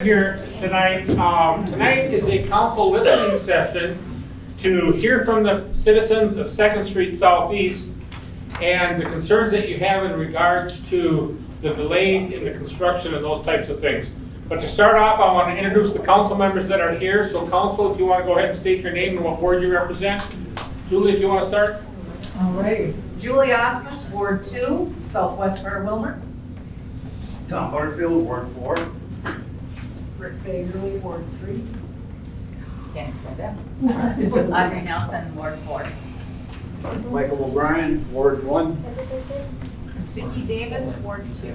Here tonight. Tonight is a council listening session to hear from the citizens of 2nd Street Southeast and the concerns that you have in regards to the delay in the construction and those types of things. But to start off, I want to introduce the council members that are here. So council, if you want to go ahead and state your name and what ward you represent. Julie, if you want to start. All right. Julie Osmus, Ward 2, Southwest Fair-Wilmer. Tom Butterfield, Ward 4. Rick Bagley, Ward 3. Can't say that. Audrey Nelson, Ward 4. Michael O'Brien, Ward 1. Vicki Davis, Ward 2.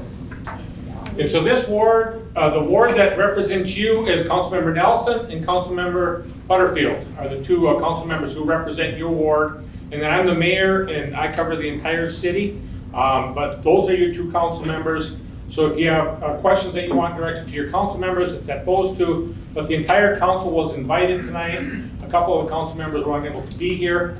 And so this ward, the ward that represents you is Councilmember Nelson and Councilmember Butterfield are the two council members who represent your ward. And then I'm the mayor and I cover the entire city. But those are your two council members. So if you have questions that you want directed to your council members, it's at those two. But the entire council was invited tonight. A couple of the council members were unable to be here.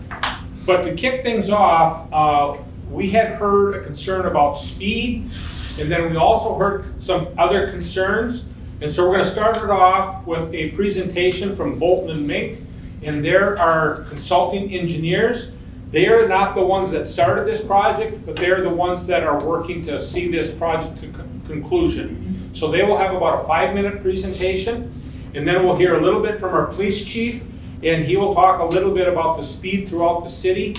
But to kick things off, we had heard a concern about speed, and then we also heard some other concerns. And so we're going to start it off with a presentation from Bolton and Mink, and they're our consulting engineers. They are not the ones that started this project, but they're the ones that are working to see this project to conclusion. So they will have about a 5-minute presentation, and then we'll hear a little bit from our police chief, and he will talk a little bit about the speed throughout the city.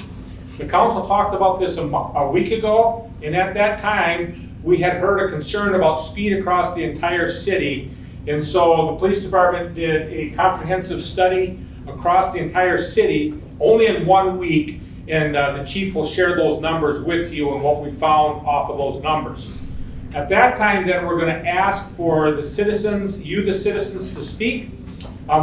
The council talked about this a week ago, and at that time, we had heard a concern about speed across the entire city. And so the police department did a comprehensive study across the entire city, only in 1 week, and the chief will share those numbers with you and what we found off of those numbers. At that time, then, we're going to ask for the citizens, the citizens, to speak.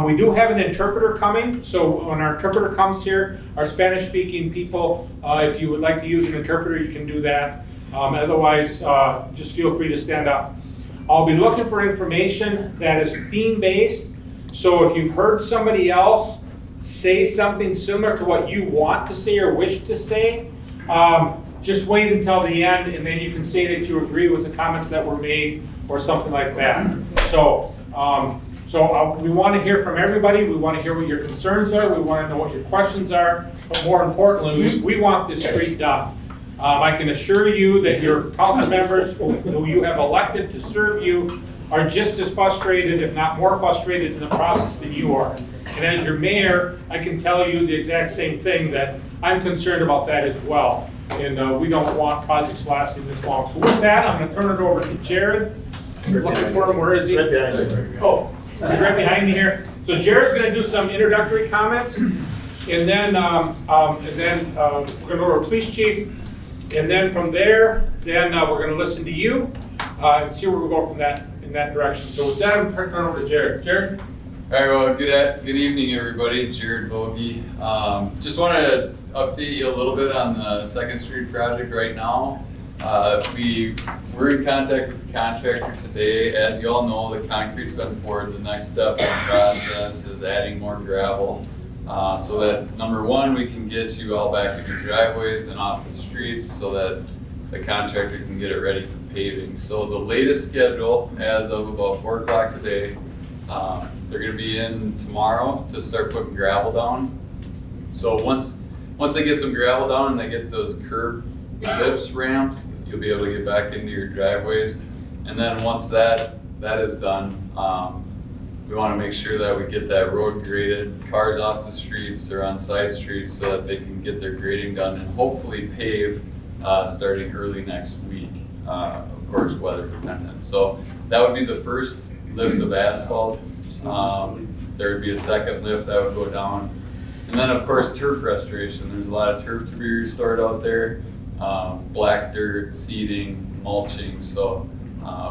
We do have an interpreter coming, so when our interpreter comes here, our Spanish-speaking people, if you would like to use an interpreter, you can do that. Otherwise, just feel free to stand up. I'll be looking for information that is theme-based, so if you've heard somebody else say something similar to what you want to say or wish to say, just wait until the end, and then you can say that you agree with the comments that were made or something like that. So we want to hear from everybody. We want to hear what your concerns are. We want to know what your questions are. But more importantly, we want this street done. I can assure you that your council members who you have elected to serve you are just as frustrated, if not more frustrated in the process than you are. And as your mayor, I can tell you the exact same thing, that I'm concerned about that as well. And we don't want projects lasting this long. So with that, I'm going to turn it over to Jared. Looking for him, where is he? Right behind you. Oh, he's right behind me here. So Jared's going to do some introductory comments, and then we're going to go to our police chief, and then from there, we're going to listen to you and see where we go from that in that direction. So with that, I'm turning it over to Jared. Jared. All right, well, good evening, everybody. Jared Bogie. Just wanted to update you a little bit on the 2nd Street project right now. We're in contact with the contractor today. As you all know, the concrete's been poured. The next step in the process is adding more gravel. So that, number one, we can get you all back in your driveways and off the streets so that the contractor can get it ready for paving. So the latest schedule, as of about 4 o'clock today, they're gonna be in tomorrow to start putting gravel down. So once they get some gravel down and they get those curb tips ramped, you'll be able to get back into your driveways. And then once that is done, we wanna make sure that we get that road graded, cars off the streets or on side streets so that they can get their grading done and hopefully pave starting early next week, of course, weather dependent. So that would be the first lift of asphalt. There would be a second lift that would go down. And then of course turf restoration. There's a lot of turf to be restored out there. Black dirt, seeding, mulching. So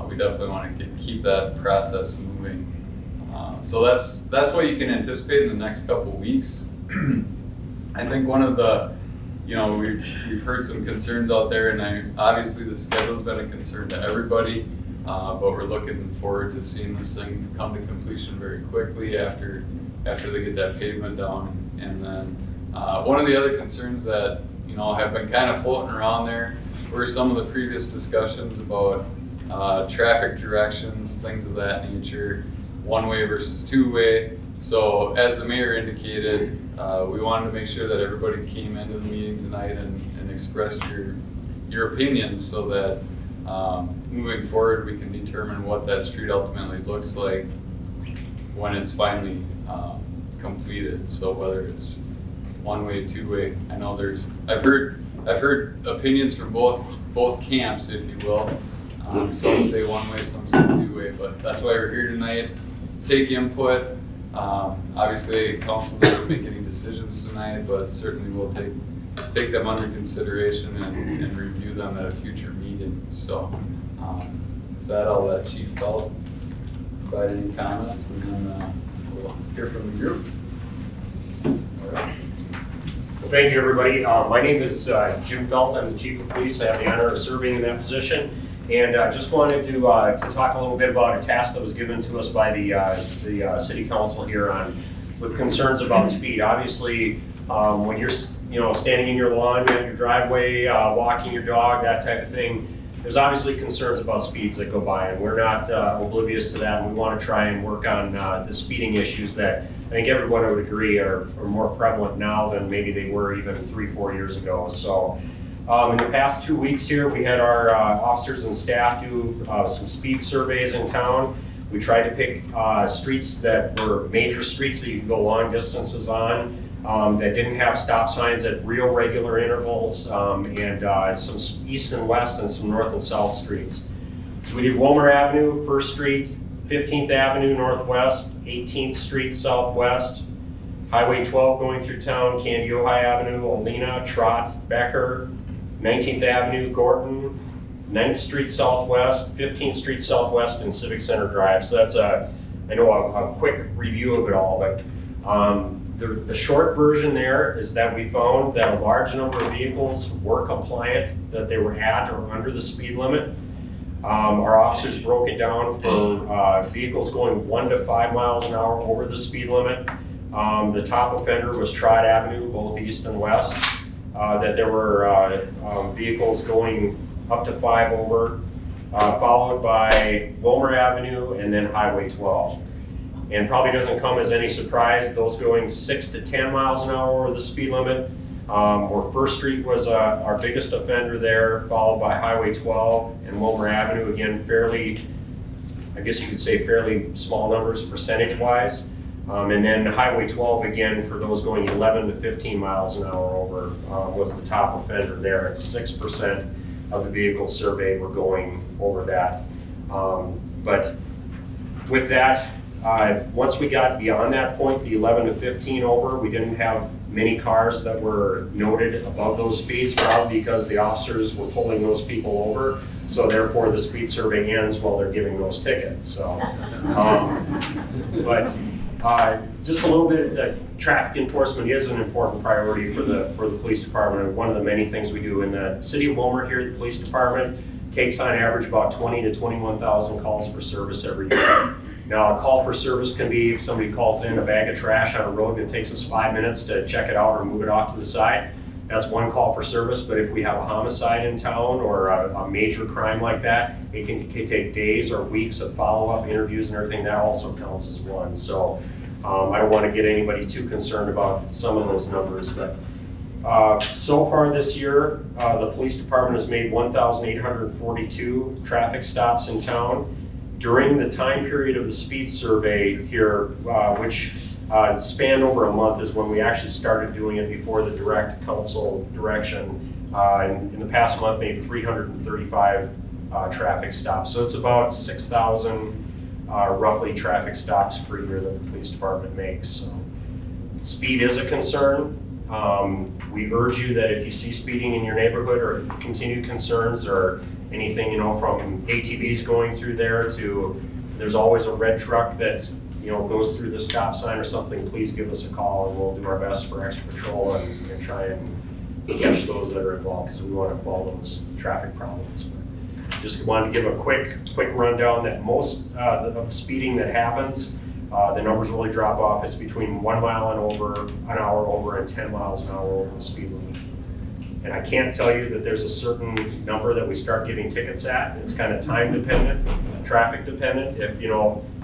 we definitely want to keep that process moving. So that's what you can anticipate in the next couple weeks. I think one of the, we've heard some concerns out there, and obviously the schedule's been a concern to everybody. But we're looking forward to seeing this thing come to completion very quickly after they get that pavement down. And then one of the other concerns that have been kind of floating around there were some of the previous discussions about traffic directions, things of that nature. one-way versus two-way. So as the mayor indicated, we wanted to make sure that everybody came into the meeting tonight and expressed your opinions so that moving forward, we can determine what that street ultimately looks like when it's finally completed. So whether it's one-way, two-way, I know I've heard opinions from both camps, if you will. Some say one-way, some say two-way, but that's why we're here tonight. Take input. Obviously, council doesn't make any decisions tonight, but certainly we'll take them under consideration and review them at a future meeting. So with that, I'll let Chief Felt provide any comments, and then we'll hear from the group. Well, thank you, everybody. My name is Jim Felt. I'm the Chief of Police. I have the honor of serving in that position. And just wanted to talk a little bit about a task that was given to us by the City Council here with concerns about speed. Obviously, when you're standing in your lawn, in your driveway, walking your dog, that type of thing, there's obviously concerns about speeds that go by, and we're not oblivious to that. And we want to try and work on the speeding issues that I think everyone would agree are more prevalent now than maybe they were even 3-4 years ago. So in the past 2 weeks here, we had our officers and staff do some speed surveys in town. We tried to pick streets that were major streets that you can go long distances on, that didn't have stop signs at real regular intervals, and some east and west and some north and south streets. So we did Wilmer Avenue, 1st Street, 15th Avenue Northwest, 18th Street Southwest, Highway 12 going through town, Candy Ojai Avenue, Olena, Trott, Becker, 19th Avenue, Gorton, 9th Street Southwest, 15th Street Southwest, and Civic Center Drive. So that's a quick review of it all, but the short version there is that we found that a large number of vehicles were compliant, that they were at or under the speed limit. Our officers broke it down for vehicles going 1 to 5 miles an hour over the speed limit. The top offender was Trott Avenue, both east and west. That there were vehicles going up to 5 over, followed by Wilmer Avenue and then Highway 12. And probably doesn't come as any surprise, those going 6 to 10 miles an hour over the speed limit. Where 1st Street was our biggest offender there, followed by Highway 12 and Wilmer Avenue, again fairly, I guess you could say fairly small numbers percentage-wise. And then Highway 12, again, for those going 11 to 15 miles an hour over, was the top offender there. At 6% of the vehicles surveyed were going over that. But with that, once we got beyond that point, the 11 to 15 over, we didn't have many cars that were noted above those speeds, probably because the officers were pulling those people over. So therefore, the speed survey ends while they're giving those tickets. So, just a little bit that traffic enforcement is an important priority for the police department. And one of the many things we do in the city of Wilmer here, the police department takes on average about 20 to 21,000 calls for service every year. Now, a call for service can be if somebody calls in a bag of trash on a road and it takes us 5 minutes to check it out or move it off to the side. That's one call for service, but if we have a homicide in town or a major crime like that, it can take days or weeks of follow-up interviews and everything. That also counts as one. So I don't want to get anybody too concerned about some of those numbers, but so far this year, the police department has made 1,842 traffic stops in town. During the time period of the speed survey here, which spanned over a month, is when we actually started doing it before the direct council direction. In the past month, made 335 traffic stops. So it's about 6,000 roughly traffic stops per year that the police department makes. So speed is a concern. We urge you that if you see speeding in your neighborhood or continued concerns or anything, from ATVs going through there to there's always a red truck that goes through the stop sign or something, please give us a call and we'll do our best for extra patrol and try and catch those that are involved, because we want to quell those traffic problems. But just wanted to give a quick rundown that most of the speeding that happens, the numbers really drop off. It's between 1 mile an hour over and 10 miles an hour over the speed limit. And I can't tell you that there's a certain number that we start giving tickets at. It's kind of time dependent, traffic dependent. If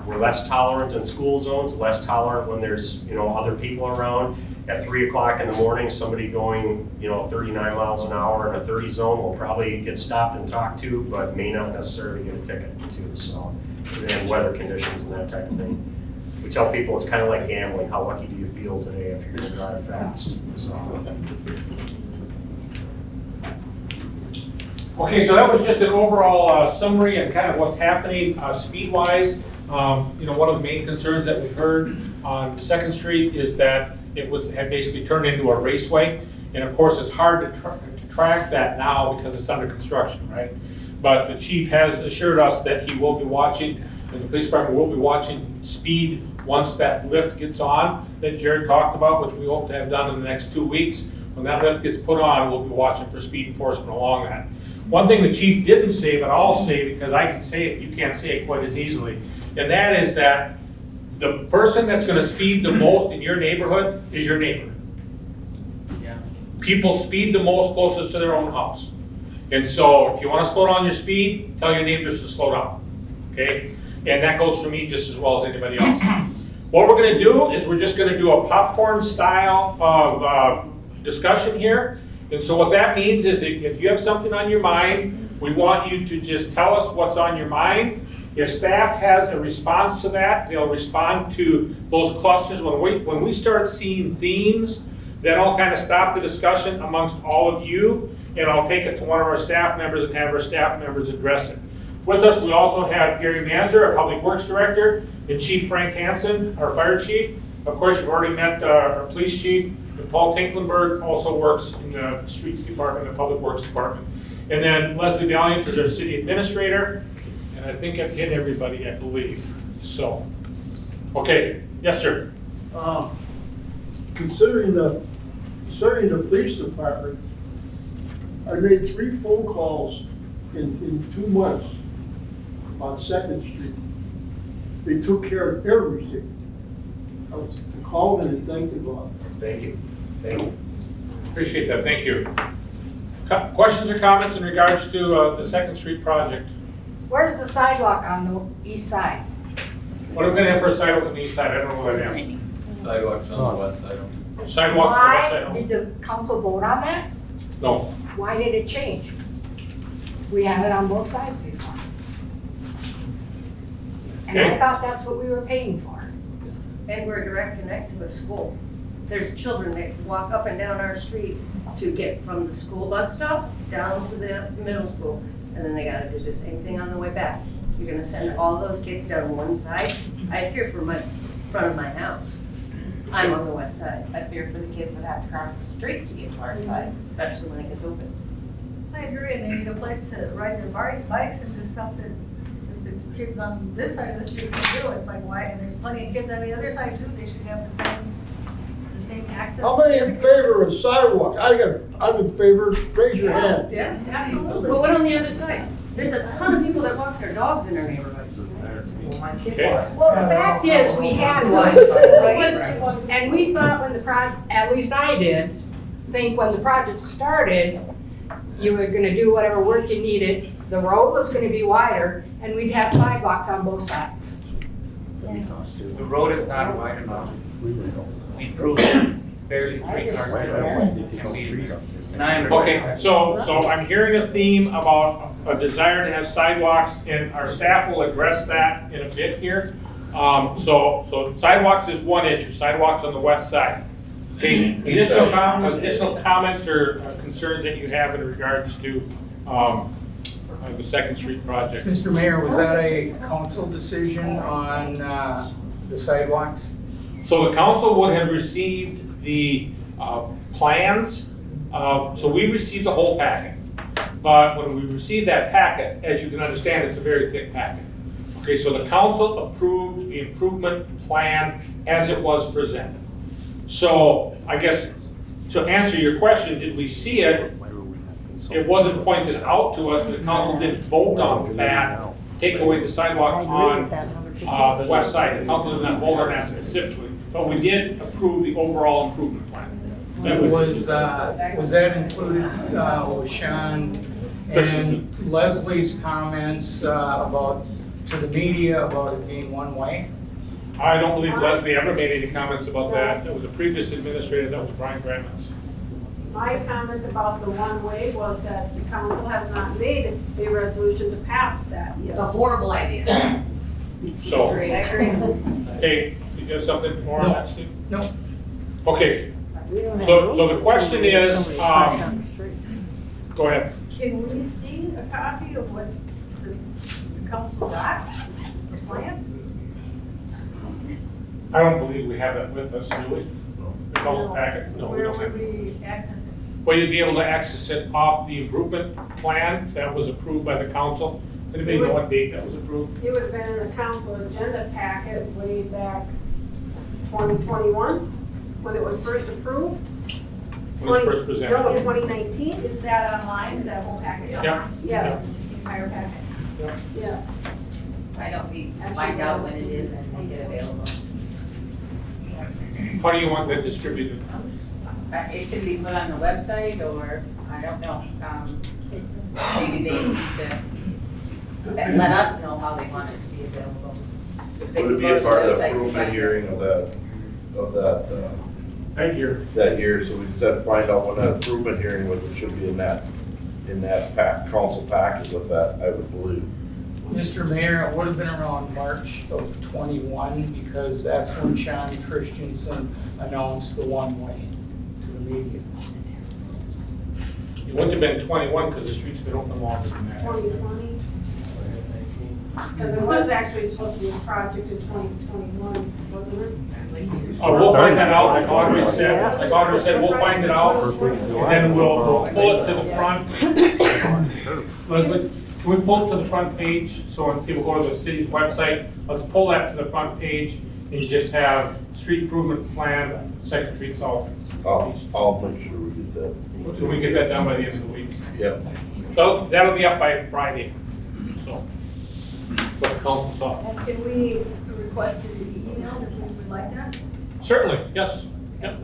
We're less tolerant in school zones, less tolerant when there's, other people around. At 3 o'clock in the morning, somebody going, 39 miles an hour in a 30 zone will probably get stopped and talked to, but may not necessarily get a ticket too, so. And weather conditions and that type of thing. We tell people it's kind of like gambling. How lucky do you feel today if you're gonna drive fast? So. Okay, so that was just an overall summary and kind of what's happening speed-wise. One of the main concerns that we heard on Second Street is that it had basically turned into a raceway. And of course, it's hard to track that now because it's under construction, right? But the chief has assured us that he will be watching, and the police department will be watching speed once that lift gets on that Jared talked about, which we hope to have done in the next 2 weeks. When that lift gets put on, we'll be watching for speed enforcement along that. One thing the chief didn't say, but I'll say because I can say it, you can't say it quite as easily, and that is that the person that's gonna speed the most in your neighborhood is your neighbor. People speed the most closest to their own house. And so if you wanna slow down your speed, tell your neighbors to slow down, okay? And that goes for me just as well as anybody else. What we're gonna do is we're just gonna do a popcorn style of discussion here. And so what that means is if you have something on your mind, we want you to just tell us what's on your mind. If staff has a response to that, they'll respond to those clusters. When we start seeing themes, then I'll kind of stop the discussion amongst all of you, and I'll take it to one of our staff members and have our staff members address it. With us, we also have Gary Manzer, our Public Works Director, and Chief Frank Hansen, our Fire Chief. Of course, you've already met our Police Chief, and Paul Tinklenberg also works in the Streets Department, the Public Works Department. And then Leslie Valiant is our City Administrator, and I think I've hit everybody, I believe. So, okay, yes, sir. Considering the police department, I made 3 phone calls in 2 months on Second Street. They took care of everything. I was calling and thanking God. Thank you. Thank you. Appreciate that, thank you. Questions or comments in regards to the Second Street project? Where's the sidewalk on the east side? What are we gonna have for a sidewalk on the east side? I don't know what that is. Sidewalks on the west side. Sidewalks on the west Why side? did the council vote on that? No. Why did it change? We had it on both sides before. And I Okay. thought that's what we were paying for. And we're a direct connect to a school. There's children that walk up and down our street to get from the school bus stop down to the middle school. And then they gotta do the same thing on the way back. You're gonna send all those kids down one side? I fear for my, front of my house. I'm on the west side, I fear for the kids that have to cross the street to get to our side. especially when it gets open. I agree, and they need a place to ride their bikes and do stuff that, if there's kids on this side of the street can do, it's like, why, and there's plenty of kids on the other side too, they should have the same access. How many in favor of sidewalk? I'm in favor, raise your hand. Yes, absolutely. But what on the other side? There's a ton of people that walk their dogs in our neighborhoods. Okay. Well, the fact is, we had one, right? And we thought when the at least I did, think when the project started, you were gonna do whatever work you needed, the road was gonna be wider, and we'd have sidewalks on both sides. The road is not wide enough. We proved it, barely 3 cars can be. And I understand. Okay, so I'm hearing a theme about a desire to have sidewalks, and our staff will address that in a bit here. So sidewalks is one issue, sidewalks on the west side. Okay, additional comments or concerns that you have in regards to the Second Street project? Mr. Mayor, was that a council decision on the sidewalks? So the council would have received the plans, so we received the whole packet. But when we received that packet, as you can understand, it's a very thick packet. Okay, so the council approved the improvement plan as it was presented. So I guess to answer your question, did we see it? It wasn't pointed out to us, the council didn't vote on that, take away the sidewalk on the west side. The council did not vote on that specifically, but we did approve the overall improvement plan. Was that included with Sean and Leslie's comments about to the media about it being one way? I don't believe Leslie ever made any comments about that. That was a previous administrator, that was Brian Grammons. My comment about the one-way was that the council has not made a resolution to pass that yet. It's a horrible idea. So, I agree. hey, you got something more on that, Steve? No. Okay, so the question is, go ahead. Can we see a copy of what the council got, the plan? I don't believe we have that with us, do we? The council packet? No, we Where don't would have it. we access it? Well, you'd be able to access it off the improvement plan that was approved by the council. Anybody know what date that was approved? It would have been in the council agenda packet way back 2021, when it was first approved. When it was first presented? No, 2019, Is that online? Is that whole package? Yeah. yes, Entire packet? yes. Why don't we find out when it is and make it available? How do you want that distributed? It could be put on the website, or, I don't know, maybe they need to let us know how they want it to be available. If they Would it be go to a part the of the website, improvement find it. hearing Right here. that year? So we said find out when that improvement hearing was, it should be in that council packet with that, I would believe. Mr. Mayor, it would have been around March of '21 because that's when Sean Christensen announced the one-way to the media. It wouldn't have been 21 because the streets been open longer than that. 2020, because it was actually supposed to be a project in 2021, wasn't it? We'll find that out, like Audrey said, we'll find it out, and then we'll pull it to the front. Leslie, can we pull it to the front page, so when people go to the city's website, let's pull that to the front page and just have street improvement plan, Second Street South. I'll make sure we get that. Can we get that done by the end of the week? Yep. So that'll be up by Friday, so, what the council saw. And can we request it to be emailed if we would like that? Certainly, yes, yep.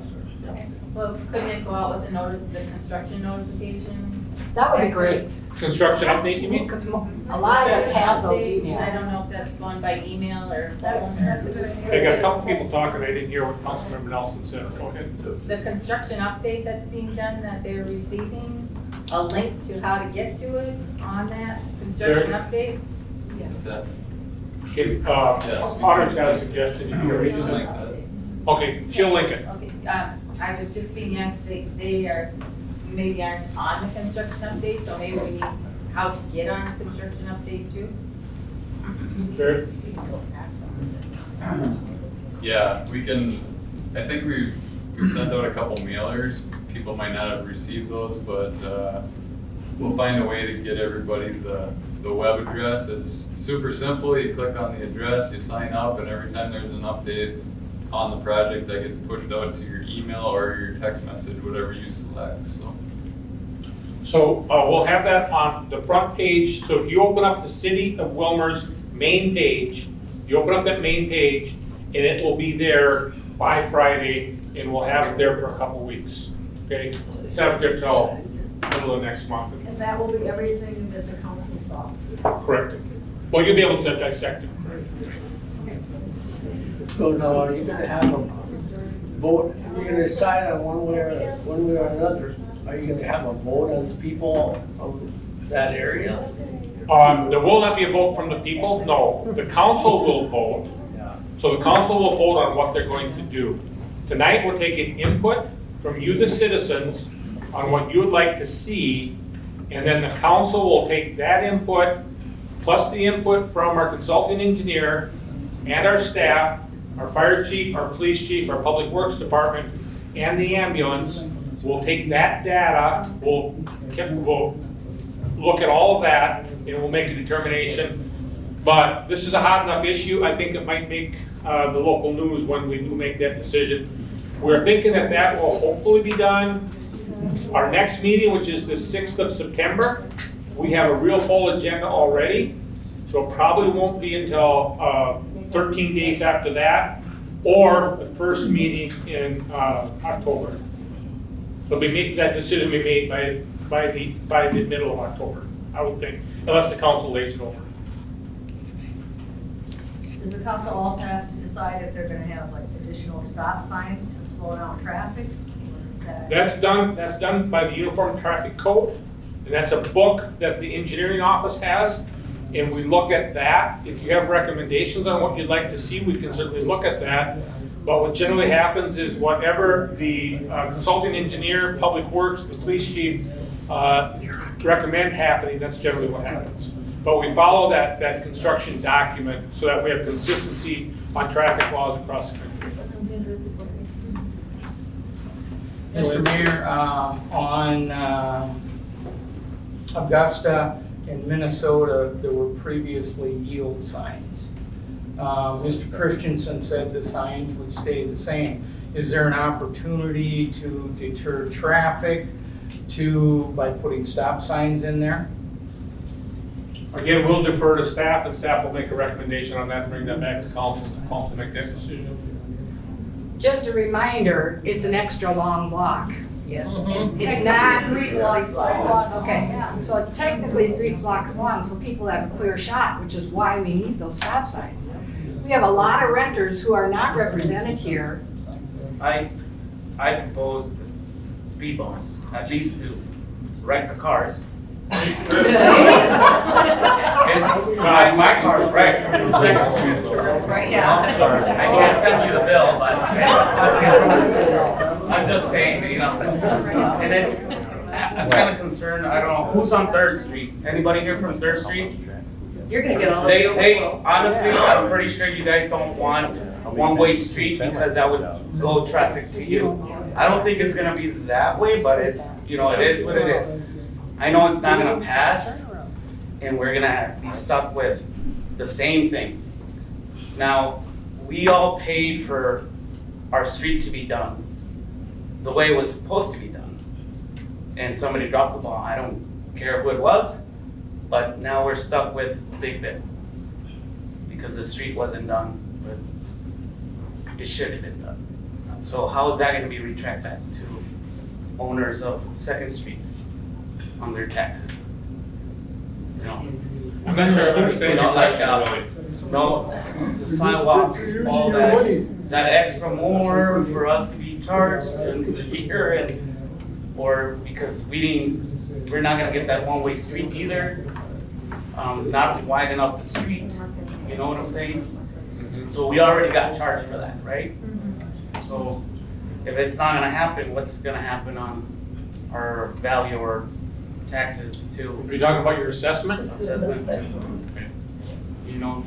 Well, couldn't it go out with the construction notification? That would be great, Access? Construction update, you mean? because a lot of us have those I emails. don't know if that's going by email or That's phone. a good idea. I got a couple people talking, I didn't hear what Councilmember Nelson said, go ahead. The construction update that's being done, that they're receiving, a link to how to get to it on that construction update? What's that? Okay, Yes. Audrey's got a suggestion, you can read Just it. like that. Okay, she'll link it. Okay, I was just being asked, they are, maybe aren't on the construction update, so maybe we need how to get on the construction update too? Sure. Yeah, we can, I think we sent out a couple mailers. People might not have received those, but we'll find a way to get everybody the web address. It's super simple. You click on the address, you sign up, and every time there's an update on the project, that gets pushed out to your email or your text message, whatever you select, so. So we'll have that on the front page, so if you open up the City of Wilmer's main page, you open up that main page, and it will be there by Friday, and we'll have it there for a couple weeks, okay? It's have it there till middle of next month. And that will be everything that the council saw. Correct. Well, you'll be able to dissect it. So now, you're gonna have a vote, you're gonna decide on one way or another. Are you gonna have a vote on the people of that area? There will not be a vote from the people, no. The council will vote. So the council will vote on what they're going to do. Tonight, we're taking input from you, the citizens, on what you would like to see, and then the council will take that input, plus the input from our consulting engineer and our staff, our fire chief, our police chief, our public works department, and the ambulance. We'll take that data, we'll look at all of that, and we'll make a determination. But this is a hot enough issue, I think it might make the local news when we do make that decision. We're thinking that that will hopefully be done. Our next meeting, which is the 6th of September, we have a real full agenda already, so it probably won't be until 13 days after that, or the first meeting in October. So that decision will be made by the middle of October, I would think, unless the council lays it over. Does the council also have to decide if they're gonna have like additional stop signs to slow down traffic? Or is that- That's done by the Uniform Traffic Code, and that's a book that the engineering office has, and we look at that. If you have recommendations on what you'd like to see, we can certainly look at that. But what generally happens is whatever the consulting engineer, public works, the police chief recommend happening, that's generally what happens. But we follow that construction document so that we have consistency on traffic laws across the country. Mr. Mayor, on Augusta in Minnesota, there were previously yield signs. Mr. Christensen said the signs would stay the same. Is there an opportunity to deter traffic by putting stop signs in there? Again, we'll defer to staff, and staff will make a recommendation on that and bring that back to council, to make that decision. Just a reminder, it's an extra long block. Yeah. It's not, 3 blocks long. okay, so it's technically 3 blocks long, so people have a clear shot, which is why we need those stop signs. We have a lot of renters who are not represented here. I propose speed bumps, at least to wreck the cars. My car's wrecked on Second Street. Right, yeah. I can't send you the bill, but I'm just saying, you know, and I'm kind of concerned, I don't know, who's on 3rd Street? Anybody here from 3rd Street? You're gonna get all the They, overflow. honestly, I'm pretty sure you guys don't want a one-way street because that would slow traffic to you. I don't think it's gonna be that way, but it's, you know, it is what it is. I know it's not gonna pass, and we're gonna be stuck with the same thing. Now, we all paid for our street to be done the way it was supposed to be done. And somebody dropped the ball, I don't care who it was, but now we're stuck with big bill. Because the street wasn't done, but it should have been done. So how is that gonna be retracted back to owners of Second Street on their taxes? You know, I'm not sure I understand your question, really. no, the sidewalks, all that, is that extra more for us to be charged here and, or because we're not gonna get that one-way street either. Not wide enough the street, you know what I'm saying? So we already got charged for that, right? So if it's not gonna happen, what's gonna happen on our value or taxes too? Are you talking about your assessment? Assessments, you know?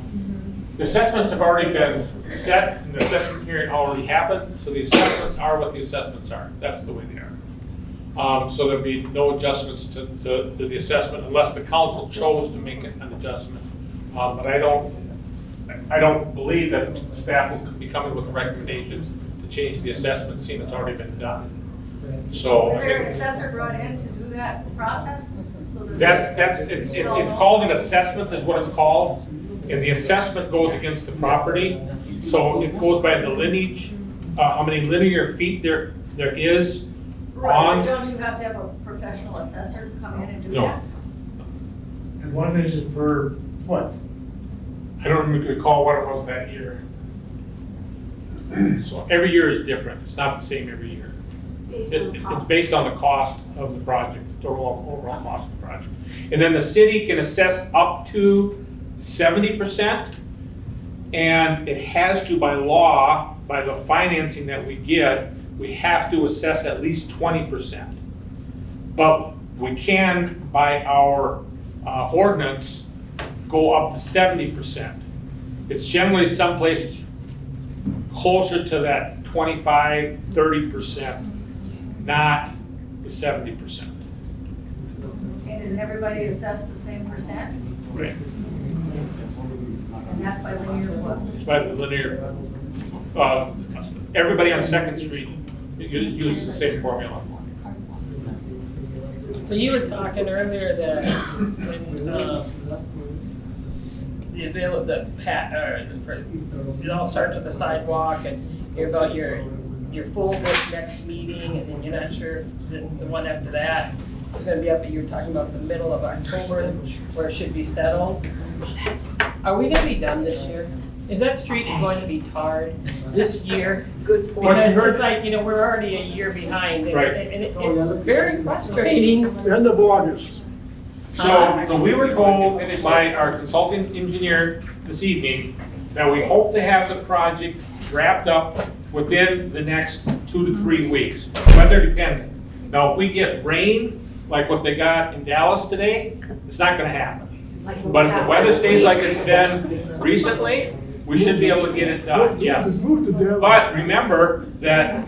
The assessments have already been set, and the assessment hearing already happened, so the assessments are what the assessments are. That's the way they are. So there'll be no adjustments to the assessment unless the council chose to make an adjustment. But I don't believe that staff will be coming with recommendations to change the assessment, seeing it's already been done. So. Is there an assessor brought in to do that process? So that- It's called an assessment is what it's called, and the assessment goes against the property. So it goes by the lineage, how many linear feet there is Right, on. but don't you have to have a professional assessor come in and do No. that? And what is it per foot? I don't even recall what it was that year. So every year is different, it's not the same every year. It's based on the cost of the project, the overall cost of the project. And then the city can assess up to 70%, and it has to by law, by the financing that we get, we have to assess at least 20%. But we can, by our ordinance, go up to 70%. It's generally someplace closer to that 25, 30%, not the 70%. And is everybody assessed the same percent? Right. And that's by linear what? It's by the linear, everybody on Second Street uses the same formula. Well, you were talking earlier that when, it all starts with the sidewalk and you're about your full this next meeting and then you're not sure if the one after that is gonna be up, but you're talking about the middle of October where it should be settled. Are we gonna be done this year? Is that street going to be tarred this year? Good What you Because heard- it's like, we're already a year behind, and Right. it's very frustrating. End of August. So we were told by our consulting engineer this evening that we hope to have the project wrapped up within the next 2 to 3 weeks, weather dependent. Now, if we get rain, like what they got in Dallas today, it's not gonna happen. But if the weather stays like it's been recently, we should be able to get it done, yes. But remember that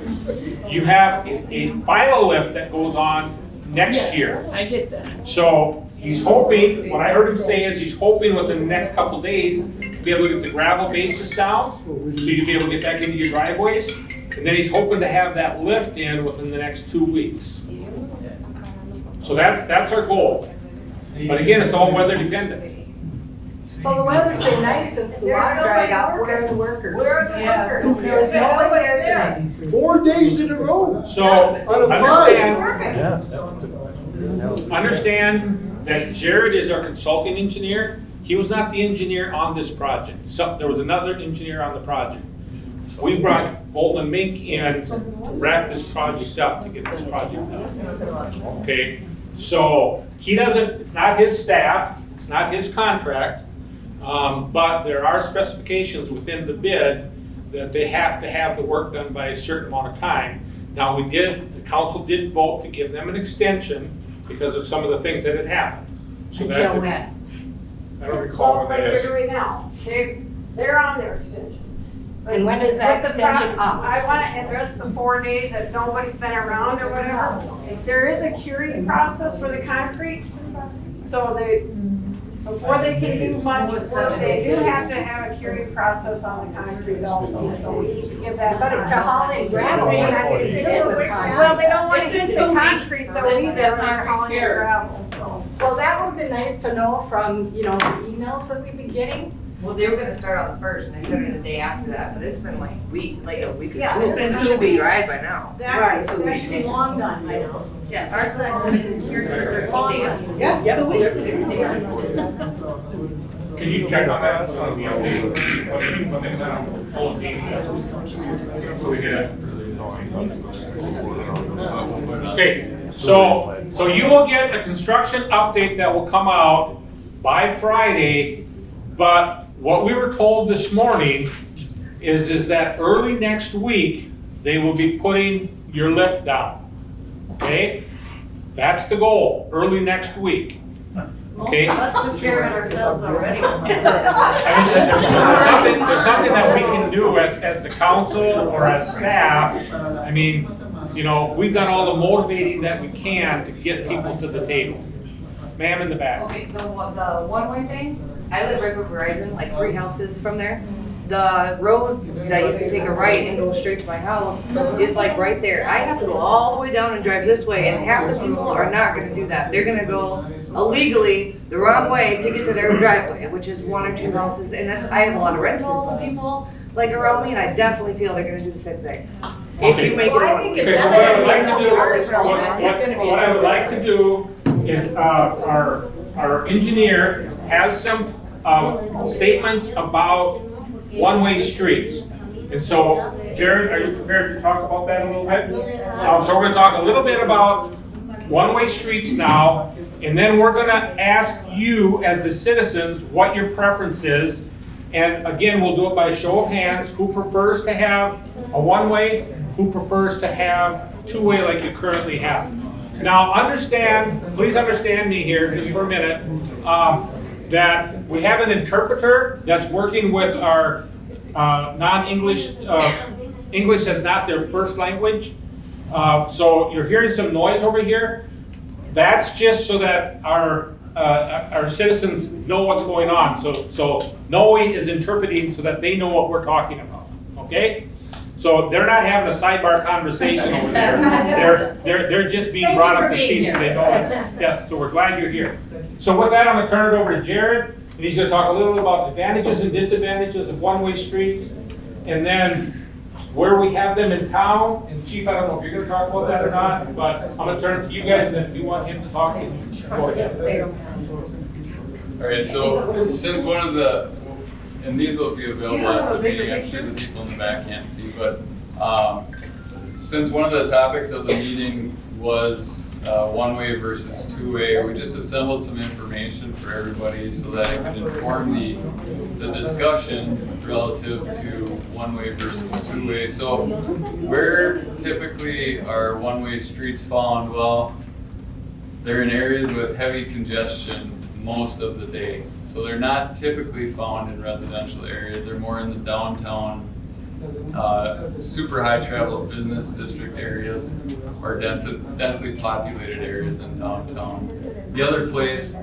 you have a final lift that goes on next year. I get that. So he's hoping, what I heard him say is he's hoping within the next couple days to be able to get the gravel bases down, so you'll be able to get back into your driveways. And then he's hoping to have that lift in within the next 2 weeks. So that's our goal. But again, it's all weather dependent. So the weather's been nice since the water dried up. Where are the workers? Where are the workers? There was nobody there today. 4 days in a row. So On a understand that Jared is our consulting engineer. He was not the engineer on this project. So there was another engineer on the project. We brought Bolton and Mink in to wrap this project up, to get this project done. Okay, so he doesn't, it's not his staff, it's not his contract, but there are specifications within the bid that they have to have the work done by a certain amount of time. Now, the council did vote to give them an extension because of some of the things that had happened. So that- Until when? I don't recall Well, when like that they're is. doing now, they're on their extension. But And when is that with the pro- extension up? I want to address the 4 days that nobody's been around or whatever. There is a curing process for the concrete, so before they can do much work, they do have to have a curing process on the concrete also, so we need to give that. But it's a hauling gravel, we're not gonna deal with concrete. Well, they don't want to It's get been the 2 concrete weeks though since either, that when they're hauling concrete the cured. gravel, so. Well, that would've been nice to know from, the emails that we've been getting. Well, they were gonna start on the first, and they started the day after that, but it's been like a week or Yeah, two. it's been It should be dry by now. That should be long done by now. Yeah, our side's been cured for 13 days. Yeah. So we. Can you check on that, on the update, when they plan on pulling these? So we get a. Okay, so you will get a construction update that will come out by Friday, but what we were told this morning is that early next week, they will be putting your lift down, okay? That's the goal, early next week, okay? Most of us took care of it ourselves already. I mean, there's nothing that we can do as the council or as staff. I mean, we've done all the motivating that we can to get people to the table. Ma'am in the back. Okay, the one-way thing, I live right where Verizon, like 3 houses from there. The road that you can take a right and go straight to my house is like right there. I have to go all the way down and drive this way, and half the people are not gonna do that. They're gonna go illegally the wrong way to get to their driveway, which is 1 or 2 houses, and I have a lot of rental people like around me, and I definitely feel they're gonna do the same thing. If Okay. you make it Well, I work. think Okay, it's so what I would like to better do, than ours, what I would like to do is, our engineer has some, statements about one-way streets. And so, Jared, are you prepared to talk about that a little bit? So we're gonna talk a little bit about one-way streets now, and then we're gonna ask you, as the citizens, what your preference is. And again, we'll do it by a show of hands, who prefers to have a one-way, who prefers to have two-way like you currently have. Now, please understand me here just for a minute, that we have an interpreter that's working with our non-English, English as not their first language. So you're hearing some noise over here. That's just so that our citizens know what's going on. So Noe is interpreting so that they know what we're talking about, okay? So they're not having a sidebar conversation over there. They're just being brought up to speed so they know it's, yes, so we're glad you're here. So with that, I'm gonna turn it over to Jared, and he's gonna talk a little bit about advantages and disadvantages of one-way streets, and then where we have them in town. And Chief, I don't know if you're gonna talk about that or not, but I'm gonna turn it to you guys, and then if you want him to talk, go ahead. All right, so since one of the and these will be available You don't have at a the bigger meeting, I'm sure picture? the people in the back can't see, but, since one of the topics of the meeting was, one-way versus two-way, we just assembled some information for everybody so that it could inform the discussion relative to one-way versus two-way. So where typically are one-way streets found? Well, they're in areas with heavy congestion most of the day. So they're not typically found in residential areas. They're more in the downtown, super high travel business district areas or densely populated areas in downtown. The other place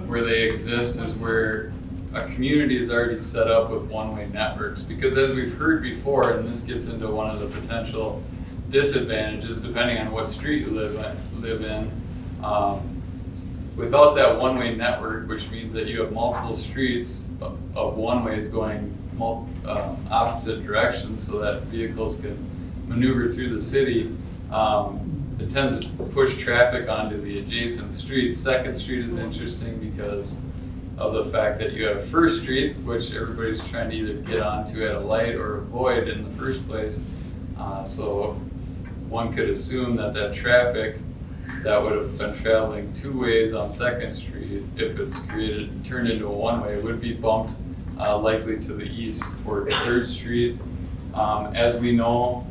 where they exist is where a community is already set up with one-way networks. Because as we've heard before, and this gets into one of the potential disadvantages, depending on what street you live in, without that one-way network, which means that you have multiple streets of one-ways going opposite directions so that vehicles can maneuver through the city, it tends to push traffic onto the adjacent streets. Second Street is interesting because of the fact that you have First Street, which everybody's trying to either get onto at a light or avoid in the first place. So one could assume that that traffic that would have been traveling two ways on Second Street, if it's turned into a one-way, would be bumped likely to the east toward Third Street. As we know,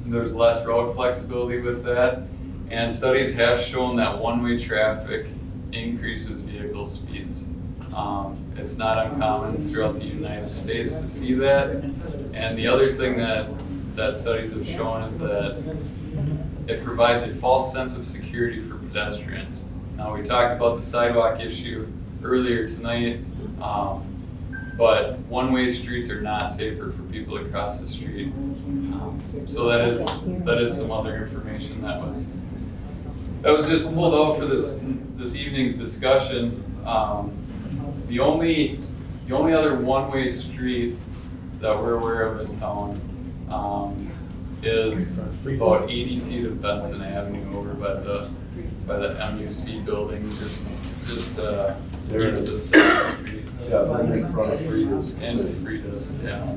there's less road flexibility with that, and studies have shown that one-way traffic increases vehicle speeds. It's not uncommon throughout the United States to see that. And the other thing that studies have shown is that it provides a false sense of security for pedestrians. Now, we talked about the sidewalk issue earlier tonight, but one-way streets are not safer for people to cross the street. So that is some other information that was just pulled out for this evening's discussion. The only other one-way street that we're aware of in town is about 80 feet of Benson Avenue over by the MUC building, just east of 7th Street. Yeah, in front of Frida's. And Frida's, yeah.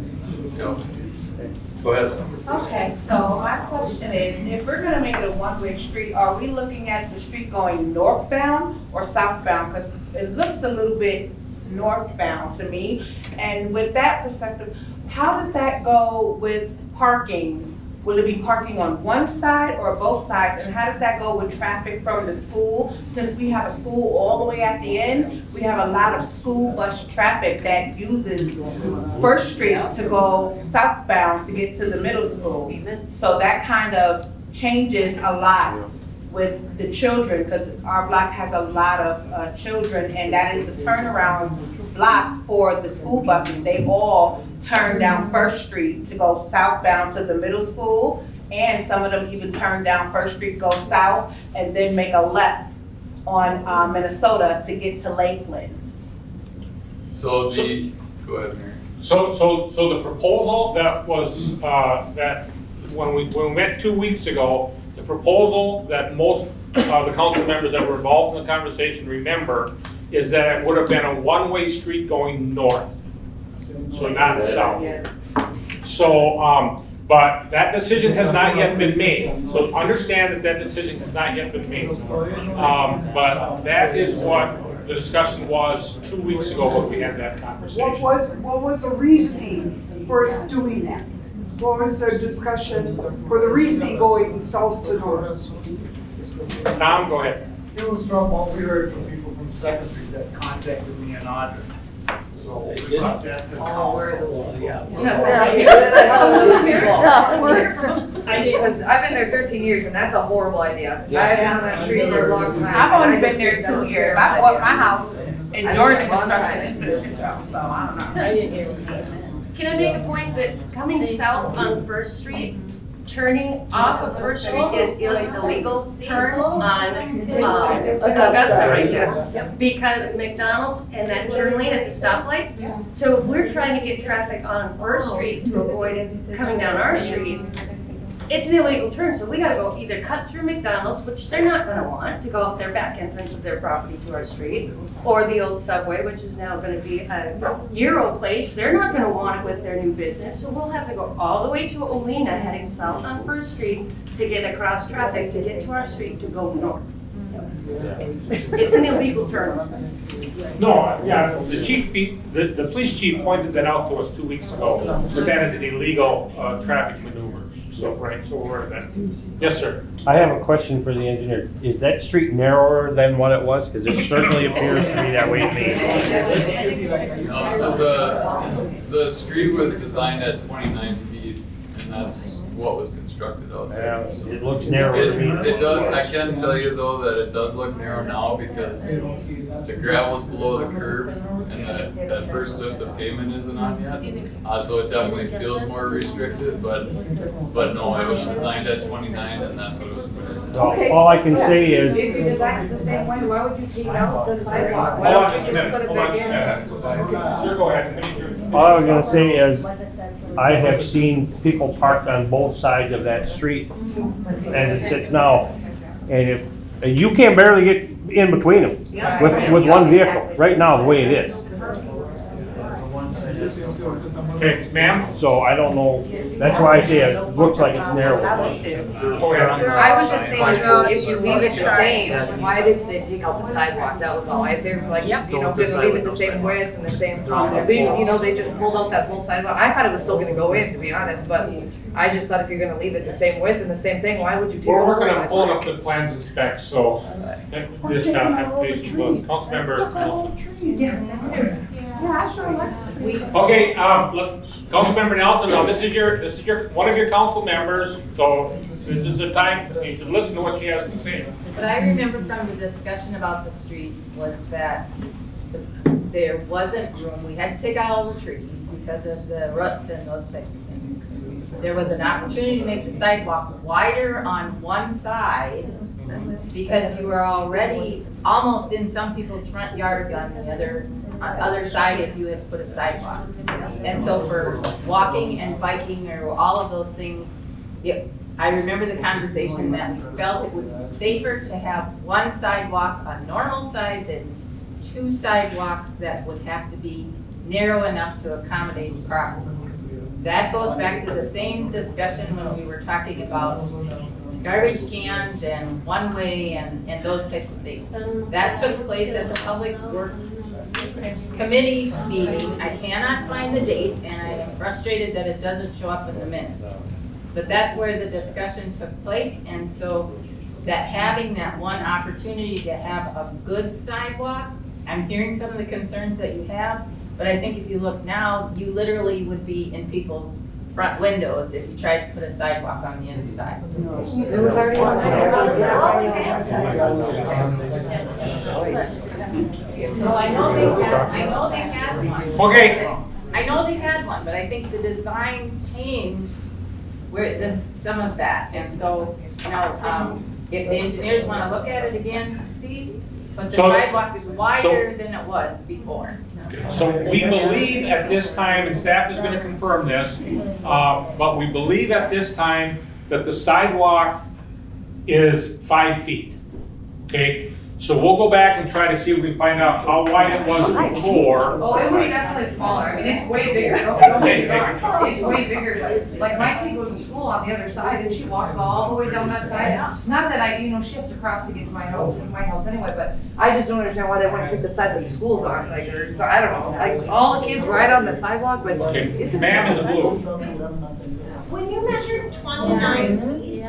Go ahead. Okay, so my question is, if we're gonna make it a one-way street, are we looking at the street going northbound or southbound? Because it looks a little bit northbound to me. And with that perspective, how does that go with parking? Will it be parking on one side or both sides? And how does that go with traffic from the school? Since we have a school all the way at the end, we have a lot of school bus traffic that uses First Street to go southbound to get to the middle school. So that kind of changes a lot with the children, because our block has a lot of children, and that is the turnaround block for the school buses. They all turn down First Street to go southbound to the middle school, and some of them even turn down First Street, go south, and then make a left on Minnesota to get to Lakeland. Go ahead, Mary. So the proposal that was, that when we met 2 weeks ago, the proposal that most of the council members that were involved in the conversation remember is that it would have been a one-way street going north, so not south. So, but that decision has not yet been made. So understand that decision has not yet been made. But that is what the discussion was 2 weeks ago when we had that conversation. What was the reasoning for us doing that? What was the discussion for the reasoning going south to north? Tom, go ahead. It was from what we heard from people from Second Street that contacted me and Audrey. So we brought that to the council. I've been there 13 years and that's a horrible idea. I've been on that street for a long time. I've only been there 2 years. I bought my house, and during the construction, it's been a shit show, so I don't know. I didn't hear what you said. Can I make a point that coming south on First Street, turning off of First Street is illegal turn on Augusta right there? Because McDonald's and that turn lane at the stoplights. So if we're trying to get traffic on First Street to avoid it coming down our street, it's an illegal turn, so we gotta go either cut through McDonald's, which they're not gonna want to go up their back entrance of their property to our street, or the old Subway, which is now gonna be a Euro place. They're not gonna want it with their new business, so we'll have to go all the way to Olena, heading south on First Street to get across traffic, to get to our street to go north. It's an illegal turn. No, yeah, the chief, the police chief pointed that out to us 2 weeks ago, so that is an illegal traffic maneuver. So, right, so we're aware of that. Yes, sir. I have a question for the engineer. Is that street narrower than what it was? Because it certainly appears to be that way to me. So the street was designed at 29 feet, and that's what was constructed out there. Yeah, it looks narrow to me. It does, I can tell you though that it does look narrow now because the gravel's below the curb and that first lift of pavement isn't on yet. So it definitely feels more restricted, but no, it was designed at 29 and that's what it was put in. All I can say is, If you designed it the same way, why would you take out the sidewalk? Hold on just a minute, hold on just a minute. Sure, go ahead. Finish your- all I was gonna say is, I have seen people parked on both sides of that street as it sits now. And if, you can barely get in between them with one vehicle, right now, the way it is. Okay, ma'am? So I don't know, that's why I say it looks like it's narrow. Go ahead. I was just thinking, if you leave it the same, why did they take out the sidewalk? That was all. If they're like, you know, gonna leave it the same width and the same, you know, they just pulled out that whole sidewalk. I thought it was still gonna go in, to be honest, but I just thought if you're gonna leave it the same width and the same thing, why would you take out We're the working on sidewalk? pulling up the plans and specs, so this application was Councilmember Nelson. Yeah, I sure like it. Okay, let's, Councilmember Nelson, now this is your, one of your council members, so this is the time for you to listen to what she has to say. What I remember from the discussion about the street was that there wasn't room, we had to take out all the trees because of the roots and those types of things. There was an opportunity to make the sidewalk wider on one side because you were already almost in some people's front yards on the other side if you had put a sidewalk. And so for walking and biking or all of those things, I remember the conversation that we felt it would be safer to have one sidewalk, a normal side, than two sidewalks that would have to be narrow enough to accommodate properties. That goes back to the same discussion when we were talking about garbage cans and one-way and those types of things. That took place at the Public Works Committee meeting. I cannot find the date, and I am frustrated that it doesn't show up in the minutes. But that's where the discussion took place, and so that having that one opportunity to have a good sidewalk, I'm hearing some of the concerns that you have, but I think if you look now, you literally would be in people's front windows if you tried to put a sidewalk on the other side. There was already one there. Always has No, I know they had one. Okay. I know they had one, but I think the design changed some of that. And so, you know, if the engineers want to look at it again to see, but the sidewalk is wider than it was before. So we believe at this time, and staff is going to confirm this, but we believe at this time that the sidewalk is 5 feet, okay? So we'll go back and try to see if we can find out how wide it was before. Oh, it would be definitely smaller. I mean, it's way bigger. Don't get me wrong. It's way bigger. Like my kid goes to school on the other side and she walks all the way down that side. Not that you know, she has to cross to get to my house anyway, but I just don't understand why they wouldn't pick the side that the school's on. Like, or, so I don't know, like all the kids ride on the sidewalk, but it's a ma'am in the blue. When you measured 29 feet,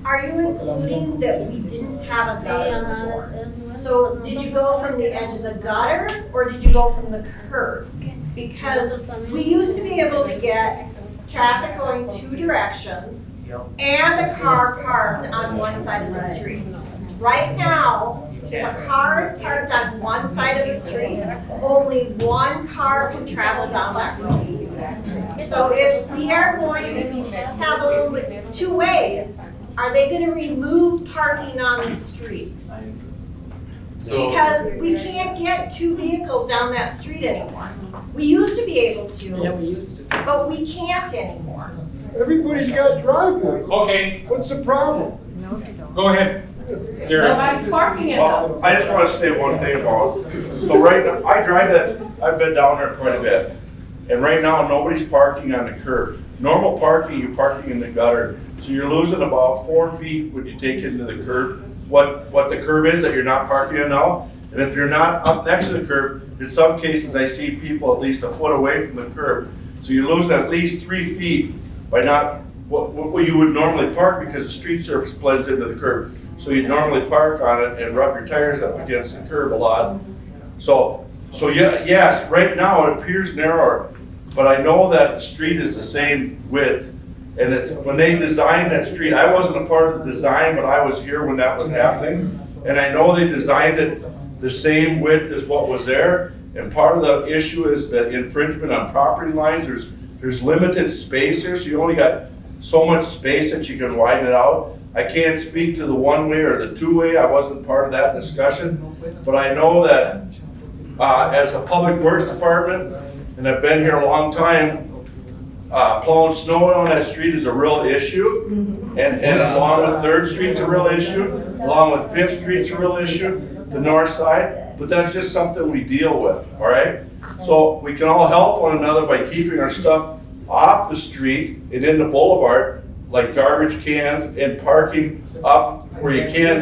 are you including that we didn't have a gutter before? So did you go from the edge of the gutter or did you go from the curb? Because we used to be able to get traffic going two directions and a car parked on one side of the street. Right now, if a car is parked on one side of the street, only one car can travel down that road. So if we are going to have two ways, are they going to remove parking on the street? Because we can't get two vehicles down that street anymore. We used to be able to. Yeah, we used to. But we can't anymore. Everybody's got driveways. Okay, What's the problem? go ahead. Jared. Nobody's parking it Well, though. I just want to say one thing about, so right now, I drive that, I've been down there quite a bit. And right now, nobody's parking on the curb. Normal parking, you're parking in the gutter. So you're losing about 4 feet when you take into the curb. What the curb is that you're not parking on now. And if you're not up next to the curb, in some cases, I see people at least a foot away from the curb. So you're losing at least 3 feet by not, what you would normally park because the street surface blends into the curb. So you'd normally park on it and rub your tires up against the curb a lot. So yeah, yes, right now it appears narrower, but I know that the street is the same width. And it's, when they designed that street, I wasn't a part of the design, but I was here when that was happening. And I know they designed it the same width as what was there. And part of the issue is that infringement on property lines, there's limited space here, so you only got so much space that you can widen it out. I can't speak to the one-way or the two-way, I wasn't part of that discussion, but I know that as the Public Works Department, and I've been here a long time, plowing snow on that street is a real issue, and along with 3rd Street's a real issue, along with 5th Street's a real issue, the north side, but that's just something we deal with, all right? So we can all help one another by keeping our stuff off the street and in the boulevard, like garbage cans and parking up where you can,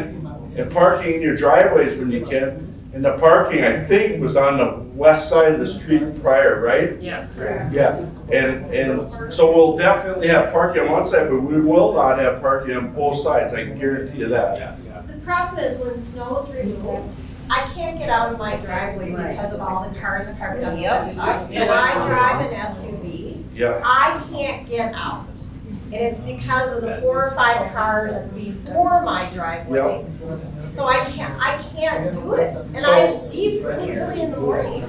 and parking in your driveways when you can. And the parking, I think, was on the west side of the street prior, right? Yes. Yeah, and so we'll definitely have parking on one side, but we will not have parking on both sides, I can guarantee you that. The problem is when snow's removed, I can't get out of my driveway because of all the cars parked on the other side. When I drive an SUV, Yeah. I can't get out. And it's because of the 4 or 5 cars before my driveway. So I can't do it. And I leave really early in the morning.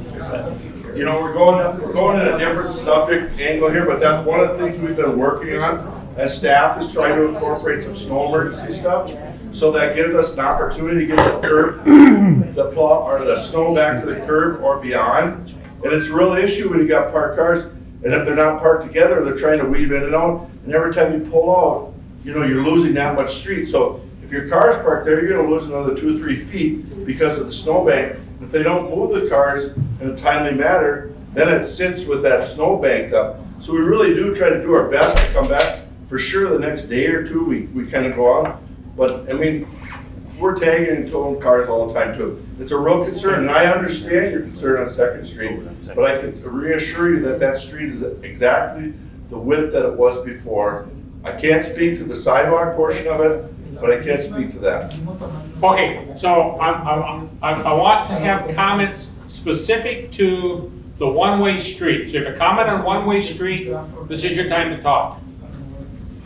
You know, we're going in a different subject angle here, but that's one of the things we've been working on as staff is trying to incorporate some snow emergency stuff. So that gives us an opportunity to get the curb, the plow, or the snow back to the curb or beyond. And it's a real issue when you got parked cars, and if they're not parked together, they're trying to weave in and out. And every time you pull out, you know, you're losing that much street. So if your car's parked there, you're gonna lose another 2 or 3 feet because of the snowbank. If they don't move the cars in a timely manner, then it sits with that snow banked up. So we really do try to do our best to come back. For sure, the next day or two, we kind of go on. But I mean, we're tagging and towing cars all the time too. It's a real concern, and I understand your concern on 2nd Street, but I can reassure you that that street is exactly the width that it was before. I can't speak to the sidewalk portion of it, but I can speak to that. Okay, so I want to have comments specific to the one-way street. So if you comment on one-way street, this is your time to talk.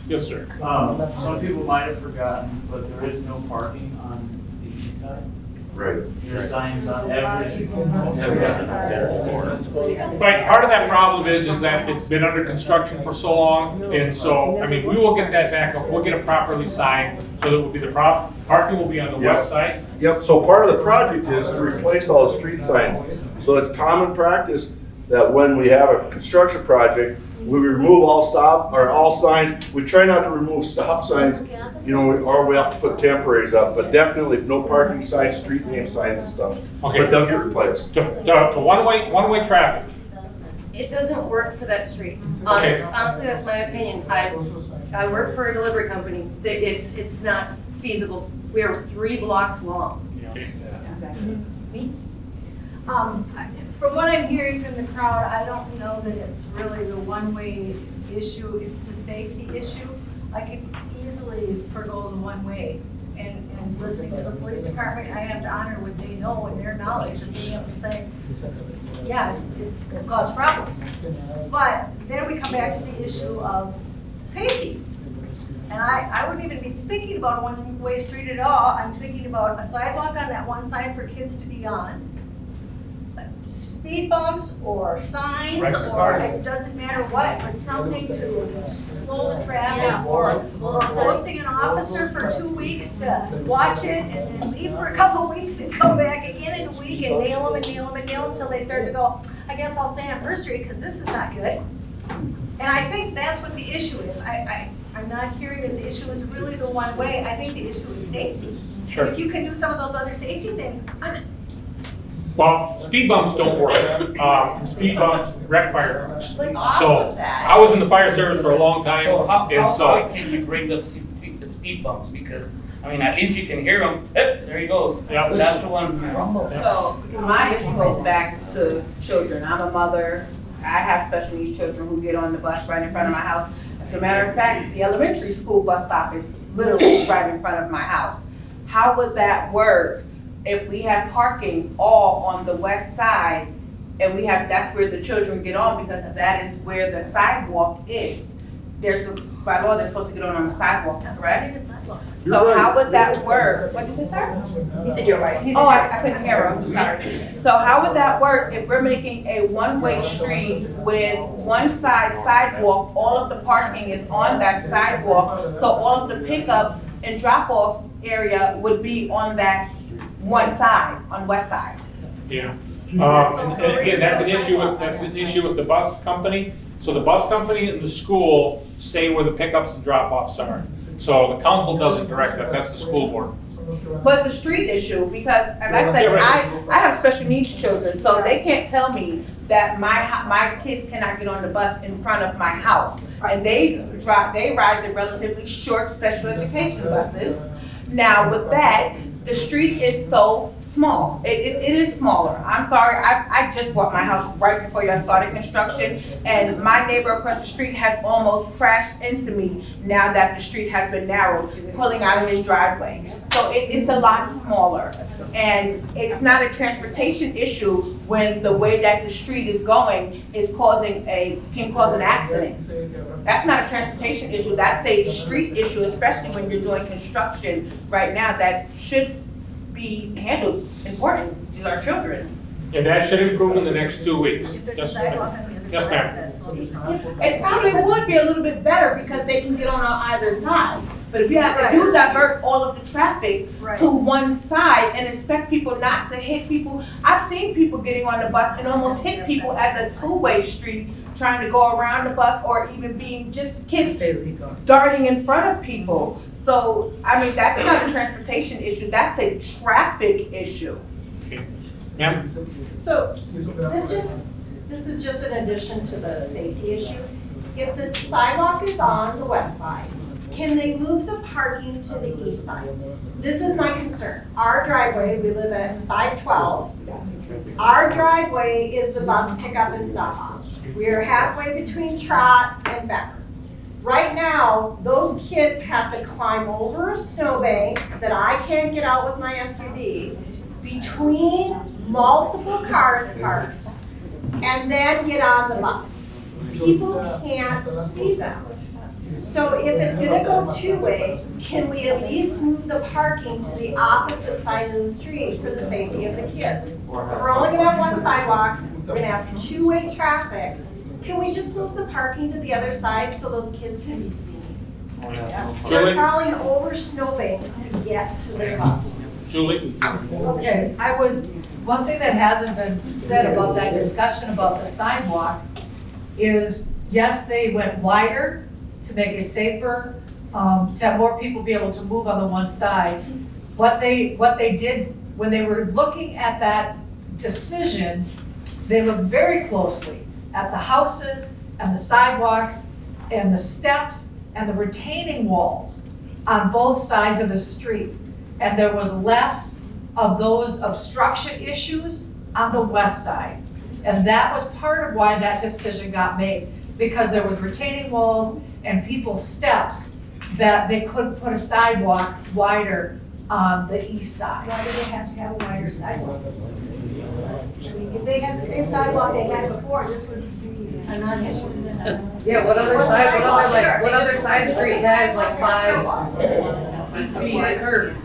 Yes, sir. Some people might have forgotten, but there is no parking on the east side. Right. There's signs on every. But part of that problem is that it's been under construction for so long, and so, I mean, we will get that back up, we'll get it properly signed, so that will be the parking will be on the west side. Yep, so part of the project is to replace all the street signs. So it's common practice that when we have a construction project, we remove all signs. We try not to remove stop signs, you know, or we have to put temporaries up, but definitely no parking signs, street name signs and stuff. Okay. But they'll get replaced. To one-way traffic. It doesn't work for that street. Okay. Honestly, that's my opinion. I work for a delivery company. It's not feasible. We are 3 blocks long. From what I'm hearing from the crowd, I don't know that it's really the one-way issue, it's the safety issue. I could easily forgo the one-way and listening to the police department, I have to honor what they know and their knowledge of being able to say, yes, it's gonna cause problems. But then we come back to the issue of safety. And I wouldn't even be thinking about a one-way street at all. I'm thinking about a sidewalk on that one side for kids to be on. Speed bumps or signs, or it doesn't matter what, but something to slow the traffic, or posting an officer for 2 weeks to watch it and then leave for a couple of weeks and come back again in a week and nail them and nail them and nail them until they start to go, I guess I'll stay on First Street because this is not good. And I think that's what the issue is. I'm not hearing that the issue is really the one way. I think the issue is safety. Sure. And if you can do some of those other safety things, I'm in. Well, speed bumps don't work. Speed bumps wreck fire trucks. Like, So, I was in the fire service for a long time, So how and so, high can you bring the speed bumps? Because, I mean, at least you can hear them. There he goes. Yep. That's the one. So my issue goes back to children. I'm a mother. I have special needs children who get on the bus right in front of my house. As a matter of fact, the elementary school bus stop is literally right in front of my house. How would that work if we have parking all on the west side and that's where the children get on because that is where the sidewalk is? By law, they're supposed to get on the sidewalk, correct? So how would that work? What did you say, sir? He said you're right. Oh, I couldn't hear him, sorry. So how would that work if we're making a one-way street with one side sidewalk, all of the parking is on that sidewalk, so all of the pickup and drop-off area would be on that one side, on west side? yeah. And again, that's an issue with the bus company. So the bus company and the school say where the pickups and drop-offs are. So the council doesn't direct that, that's the school board. But it's a street issue, because as I said, I have special needs children, so they can't tell me that my kids cannot get on the bus in front of my house. And they ride the relatively short special education buses. Now with that, the street is so small. It is smaller. I'm sorry, I just bought my house right before y'all started construction, and my neighbor across the street has almost crashed into me now that the street has been narrowed, pulling out of his driveway. So it's a lot smaller. And it's not a transportation issue when the way that the street is going is can cause an accident. That's not a transportation issue, that's a street issue, especially when you're doing construction right now that should be handled. Important, these are children. And that should improve in the next 2 weeks. Yes, ma'am. Yes, ma'am. It probably would be a little bit better because they can get on either side. But if you have to divert all of the traffic to one side and expect people not to hit people, I've seen people getting on the bus and almost hit people as a two-way street, trying to go around the bus, or even being just kids darting in front of people. So, I mean, that's not a transportation issue, that's a traffic issue. Ma'am? So, this is just an addition to the safety issue. If the sidewalk is on the west side, can they move the parking to the east side? This is my concern. Our driveway, we live at 512. Our driveway is the bus pickup and stop off. We are halfway between Trot and Becker. Right now, those kids have to climb over a snowbank that I can't get out with my SUV, between multiple cars parked, and then get on the bus. People can't see them. So if it's gonna go two-way, can we at least move the parking to the opposite side of the street for the safety of the kids? If we're only gonna have one sidewalk, we're gonna have two-way traffic. Can we just move the parking to the other side so those kids can be seen? They're crawling over snowbanks to get to their bus. Julie? Okay, one thing that hasn't been said about that discussion about the sidewalk is, yes, they went wider to make it safer, to have more people be able to move on the one side. What they did, when they were looking at that decision, they looked very closely at the houses and the sidewalks and the steps and the retaining walls on both sides of the street. And there was less of those obstruction issues on the west side. And that was part of why that decision got made, because there was retaining walls and people's steps that they could put a sidewalk wider on the east side. Why do they have to have a wider sidewalk? If they had the same sidewalk they had before, this would be a non-issue. Yeah, what other side street has like 5 feet of curb?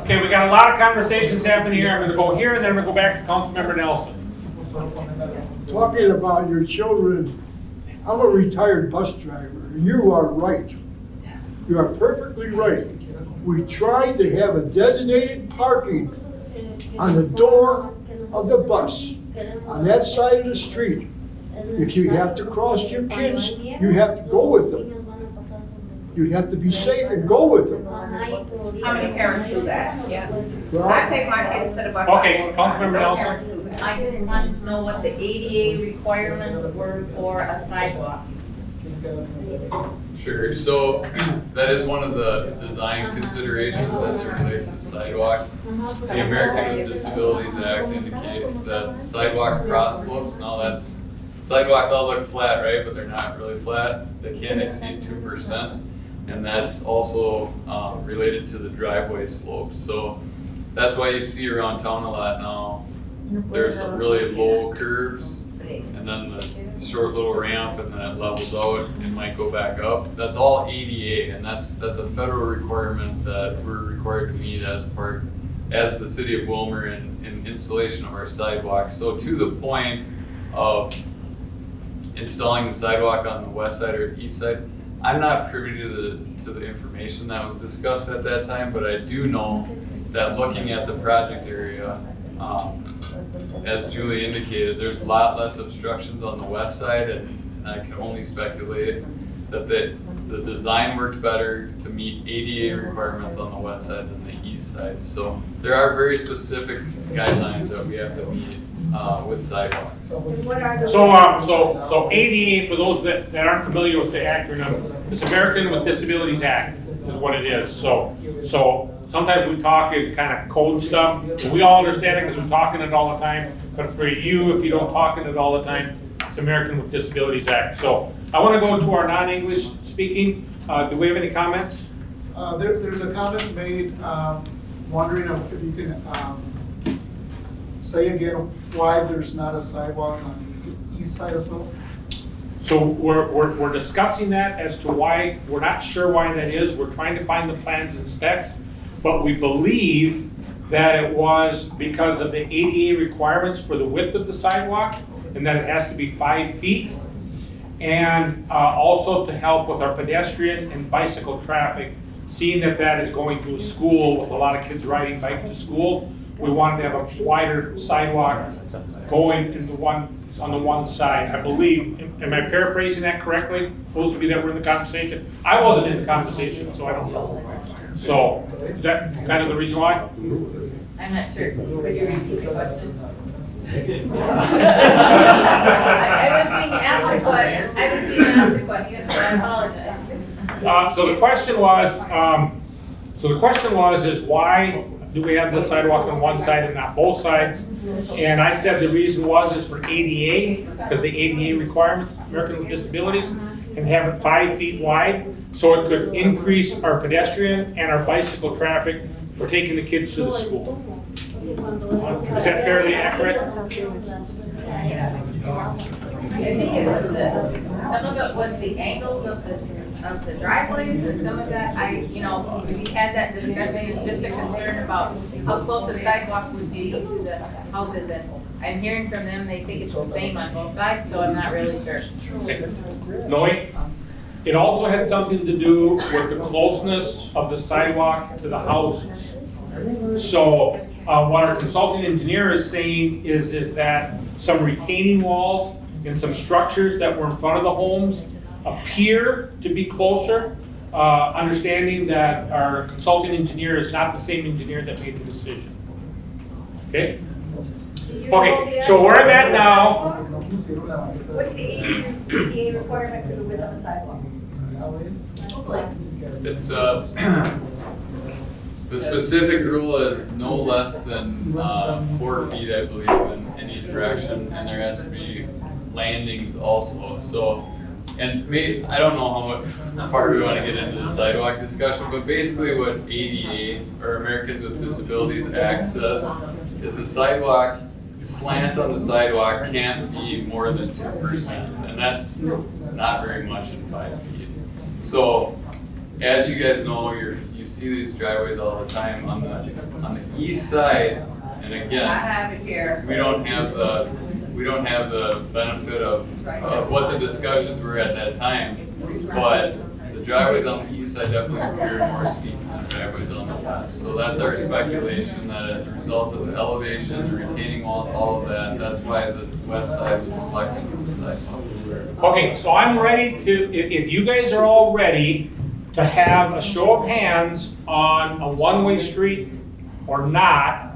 Okay, we got a lot of conversations happening here. I'm gonna go here and then I'm gonna go back to Councilmember Nelson. Talking about your children, I'm a retired bus driver. You are right. You are perfectly right. We tried to have a designated parking on the door of the bus on that side of the street, if you have to cross your kids, you have to go with them. You have to be safe and go with them. How many parents do that? I take my kids to the bus. Okay, Councilmember Nelson. I just wanted to know what the ADA requirements were for a sidewalk. Sure, so that is one of the design considerations as it relates to sidewalk. The American with Disabilities Act indicates that sidewalk cross slopes, now that's, sidewalks all look flat, right, but they're not really flat. They can't exceed 2%, and that's also related to the driveway slopes. So that's why you see around town a lot now, there's some really low curves, and then the short little ramp, and then it levels out and might go back up. That's all ADA, and that's a federal requirement that we're required to meet as the city of Wilmer in installation of our sidewalks. So to the point of installing the sidewalk on the west side or east side, I'm not privy to the information that was discussed at that time, but I do know that looking at the project area, as Julie indicated, there's a lot less obstructions on the west side, and I can only speculate that the design worked better to meet ADA requirements on the west side than the east side. So there are very specific guidelines that we have to meet with sidewalks. So ADA, for those that aren't familiar with the acronym, it's American with Disabilities Act is what it is. So sometimes we talk in kind of code stuff, but we all understand it because we're talking it all the time. But for you, if you don't talk in it all the time, it's American with Disabilities Act. So I want to go to our non-English speaking. Do we have any comments? There's a comment made, wondering if you can say again why there's not a sidewalk on the east side as well? So we're discussing that as to why, we're not sure why that is. We're trying to find the plans and specs, but we believe that it was because of the ADA requirements for the width of the sidewalk, and that it has to be 5 feet. And also to help with our pedestrian and bicycle traffic, seeing that is going to a school with a lot of kids riding bike to school, we wanted to have a wider sidewalk going on the one side. I believe, am I paraphrasing that correctly? Those of you that were in the conversation? I wasn't in the conversation, so I don't know. So is that kind of the reason why? I'm not sure. Could you repeat the question? I was being asked the question, so I apologize. So the question was, is why do we have the sidewalk on one side and not both sides? And I said the reason is for ADA, because the ADA requirements, American with Disabilities, and have it 5 feet wide, so it could increase our pedestrian and our bicycle traffic for taking the kids to the school. Is that fairly accurate? I think it was some of it was the angles of the driveways, and some of that, we had that discussion, it's just a concern about how close the sidewalk would be to the houses, and I'm hearing from them, they think it's the same on both sides, so I'm not really sure. Noe? It also had something to do with the closeness of the sidewalk to the houses. So what our consulting engineer is saying is that some retaining walls and some structures that were in front of the homes appear to be closer, understanding that our consulting engineer is not the same engineer that made the decision. Okay? Okay, so where I'm at now. What's the ADA requirement for the width of the sidewalk? It's the specific rule is no less than 4 feet, I believe, in any direction, and there has to be landings also. So, and I don't know how far we want to get into the sidewalk discussion, but basically what ADA, or Americans with Disabilities Act, says is the sidewalk slant on the sidewalk can't be more than 2%, and that's not very much in 5 feet. So, as you guys know, you see these driveways all the time on the east side, and again, I have it here. we don't have the benefit of what the discussions were at that time, but the driveways on the east side definitely appear more steep than the driveways on the west. So that's our speculation, that as a result of the elevation, the retaining walls, all of that, that's why the west side was selected for the sidewalk. Okay, so I'm ready to, if you guys are all ready to have a show of hands on a one-way street or not,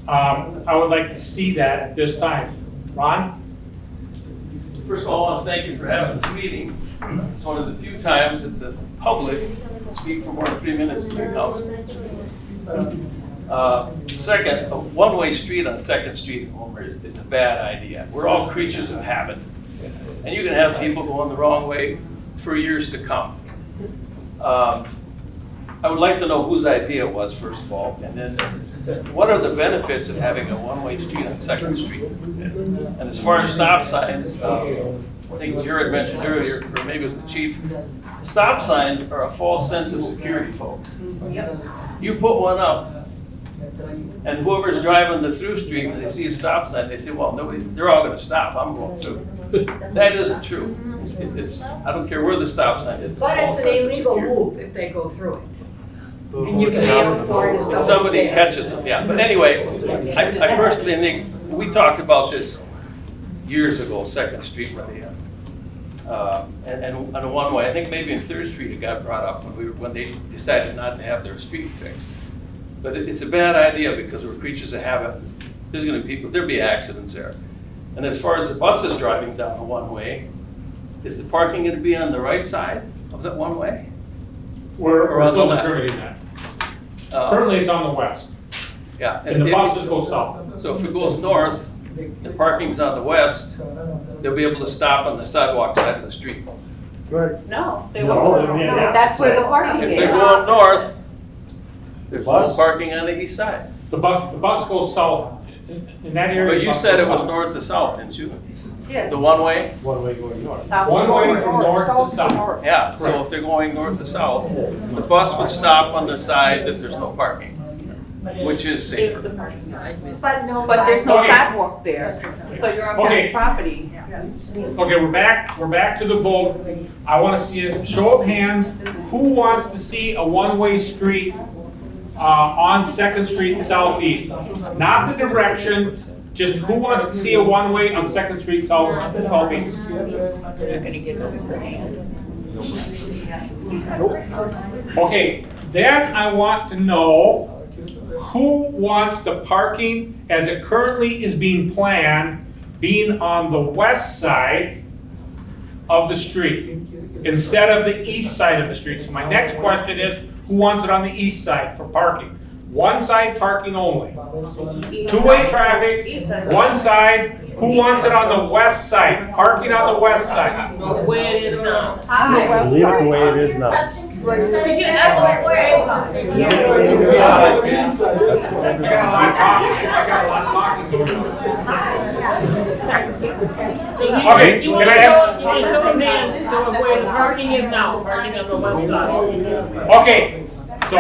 I would like to see that at this time. Ron? First of all, I want to thank you for having this meeting. It's one of the few times that the public can speak for more than 3 minutes to the council. Second, a one-way street on Second Street in Homer is a bad idea. We're all creatures of habit. And you can have people going the wrong way for years to come. I would like to know whose idea it was, first of all, and then what are the benefits of having a one-way street on Second Street? And as far as stop signs, I think Jared mentioned earlier, or maybe it was the chief, stop signs are a false sense of security, folks. You put one up, and whoever's driving the through street, when they see a stop sign, they say, well, they're all gonna stop, I'm going through. That isn't true. It's, I don't care where the stop sign is. But it's an illegal move if they go through it. And you can nail it for it if Somebody catches them, yeah. But anyway, I personally think, we talked about this years ago, Second Street, and a one-way. I think maybe in Third Street it got brought up when they decided not to have their street fixed. But it's a bad idea because we're creatures of habit. There's gonna be people, there'll be accidents there. And as far as the buses driving down the one-way, is the parking gonna be on the right side of that one-way? We're still determining that. Currently, it's on the west. Yeah. And the buses go south. So if it goes north, the parking's on the west, they'll be able to stop on the sidewalk side of the street. Right. No, they No, won't. yeah. That's where the parking If is. they're going north, there's no Bus? parking on the east side. The bus goes south. In that area. But the you bus said goes it was south. north to south, didn't you? Yeah. The one-way? One way going north. One way from north to south. Yeah, so if they're going north to south, the bus would stop on the side that there's no parking, which is safer. But there's no Okay. sidewalk there, so you're on Okay. private property. Okay, we're back to the vote. I want to see a show of hands. Who wants to see a one-way street on Second Street Southeast? Not the direction, just who wants to see a one-way on Second Street Southeast? Okay, then I want to know who wants the parking as it currently is being planned being on the west side of the street instead of the east side of the street. So my next question is, who wants it on the east side for parking? One side parking only. Two-way traffic, one side. Who wants it on the west side? Parking on the west side. The way it is now. Leave it the way it is now. Could you ask where it is? I got a lot of talking going on. Okay, You can I have? want to show them to where the parking is now, parking on the west side. Okay, so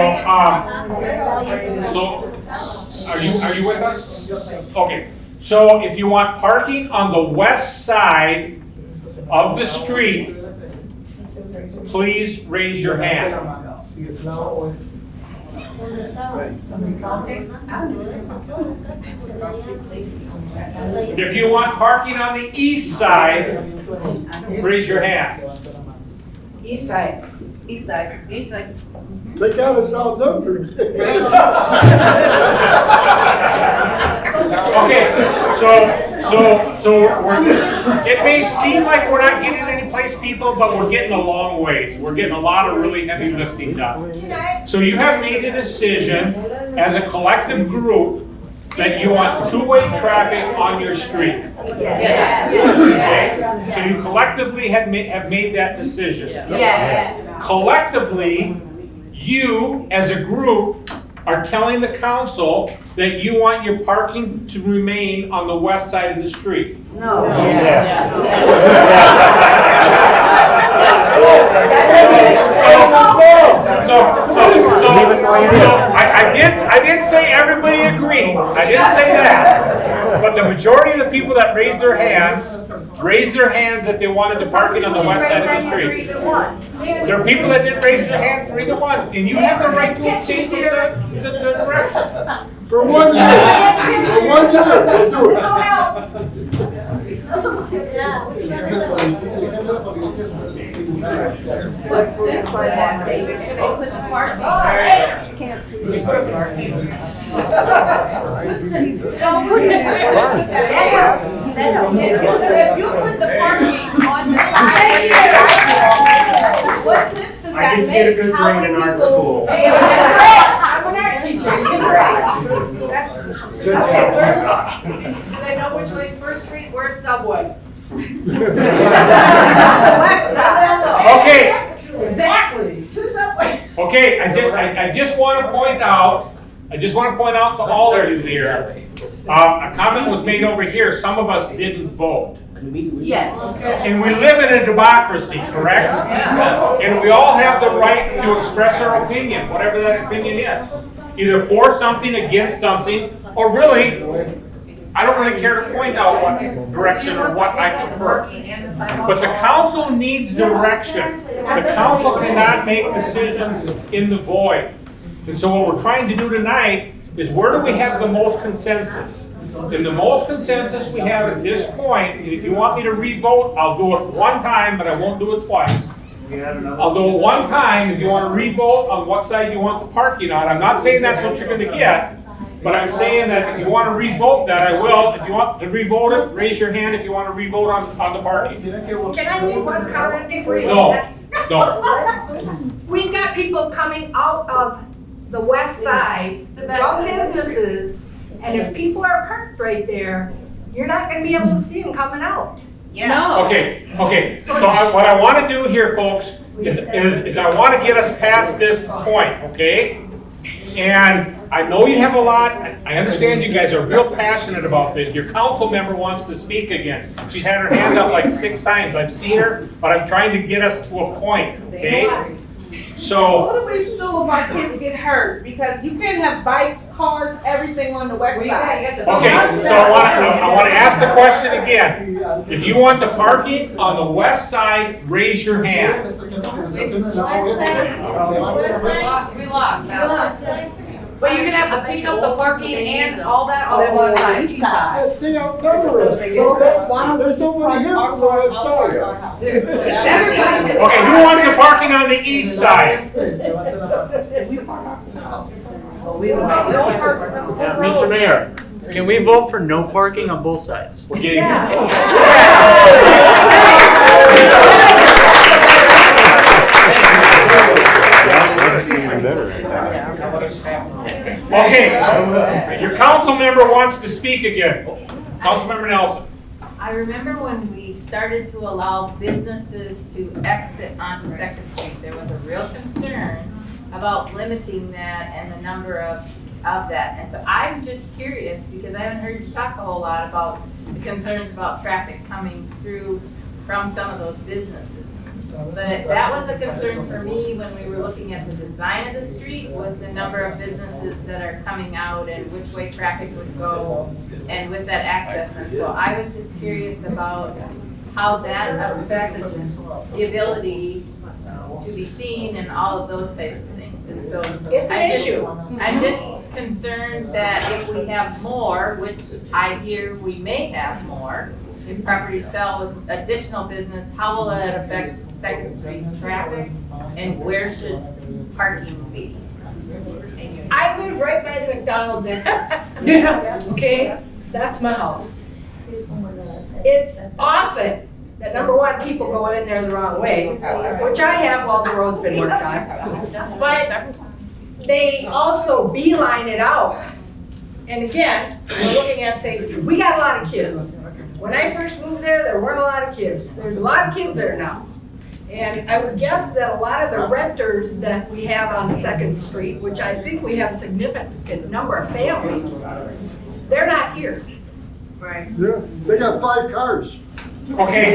are you with us? Okay, so if you want parking on the west side of the street, please raise your hand. See, it's now always. If you want parking on the east side, raise your hand. East side. East side. East side. They got us outnumbered. Okay, so it may seem like we're not getting any place, people, but we're getting a long ways. We're getting a lot of really heavy lifting done. So you have made a decision as a collective group that you want two-way traffic on your street. Yes. Okay? So you collectively have made that decision. Yes. Collectively, you as a group are telling the council that you want your parking to remain on the west side of the street. No. Yes. I didn't say everybody agreed. I didn't say that. But the majority of the people that raised their hands that they wanted the parking on the west side of the street. There are people that didn't raise their hand for either one, and you have the right to change the direction. For 1 year, we'll do it. If you put the parking on the side, what sense does that make? I didn't get a good grade in art school. I'm an art teacher, you can Do they know which way's First Street? Where's Subway? Okay. Exactly, 2 subways. Okay, I just want to point out to all of you here, a comment was made over here, some of us didn't vote. Yes. And we live in a democracy, correct? And we all have the right to express our opinion, whatever that opinion is. Either for something, against something, or really, I don't really care to point out what direction or what I prefer. But the council needs direction. The council cannot make decisions in the void. And so what we're trying to do tonight is where do we have the most consensus? And the most consensus we have at this point, and if you want me to re-vote, I'll do it one time, but I won't do it twice. I'll do it one time if you want to re-vote on what side you want the parking on. I'm not saying that's what you're going to get, but I'm saying that if you want to re-vote that, I will. If you want to re-vote it, raise your hand if you want to re-vote on the parking. Can I make one comment before you do No, that? no. We've got people coming out of the west side from businesses, and if people are parked right there, you're not gonna be able to see them coming out. No. Okay, so what I want to do here, folks, is I want to get us past this point, okay? And I know you have a lot, I understand you guys are real passionate about this. Your council member wants to speak again. She's had her hand up like 6 times, I've seen her, but I'm trying to get us to a point, okay? So. What do we do if our kids get hurt? Because you can't have bikes, cars, everything on the west side. Okay, so I want to ask the question again. If you want the parking on the west side, raise your hand. We lost. But you can have to pick up the parking and all that on the one side. Let's stay out cover. There's nobody here from the west side. Okay, who wants the parking on the east side? Mr. Mayor. Can we vote for no parking on both sides? We're getting Okay, your council member wants to speak again. Councilmember Nelson. I remember when we started to allow businesses to exit onto Second Street, there was a real concern about limiting that and the number of that. And so I'm just curious, because I haven't heard you talk a whole lot about the concerns about traffic coming through from some of those businesses. But that was a concern for me when we were looking at the design of the street with the number of businesses that are coming out and which way traffic would go and with that access. And so I was just curious about how that affects the ability to be seen and all of those types of things. And so It's an issue. I'm just concerned that if we have more, which I hear we may have more, if properties sell with additional business, how will that affect Second Street traffic and where should parking be? I live right by the McDonald's exit. Okay, that's my house. It's often that number one, people go in there the wrong way, which I have while the road's been worked on. But they also beeline it out. And again, we're looking at safety. We got a lot of kids. When I first moved there, there weren't a lot of kids. There's a lot of kids there now. And I would guess that a lot of the renters that we have on Second Street, which I think we have a significant number of families, they're not here. Right. Yeah, they got 5 cars. Okay.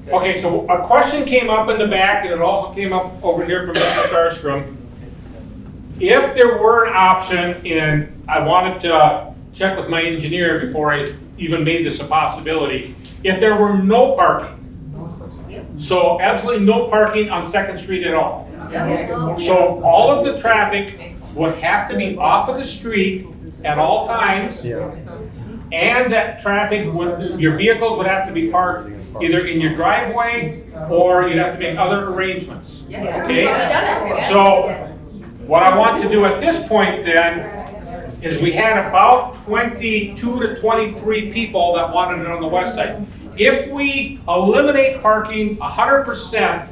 Okay, so a question came up in the back, and it also came up over here from Mr. Sarstrom. If there were an option, and I wanted to check with my engineer before I even made this a possibility, if there were no parking, so absolutely no parking on Second Street at all. So all of the traffic would have to be off of the street at all times, and that traffic would, your vehicles would have to be parked either in your driveway or you'd have to make other arrangements. Okay? So what I want to do at this point then is we had about 22 to 23 people that wanted it on the west side. If we eliminate parking 100%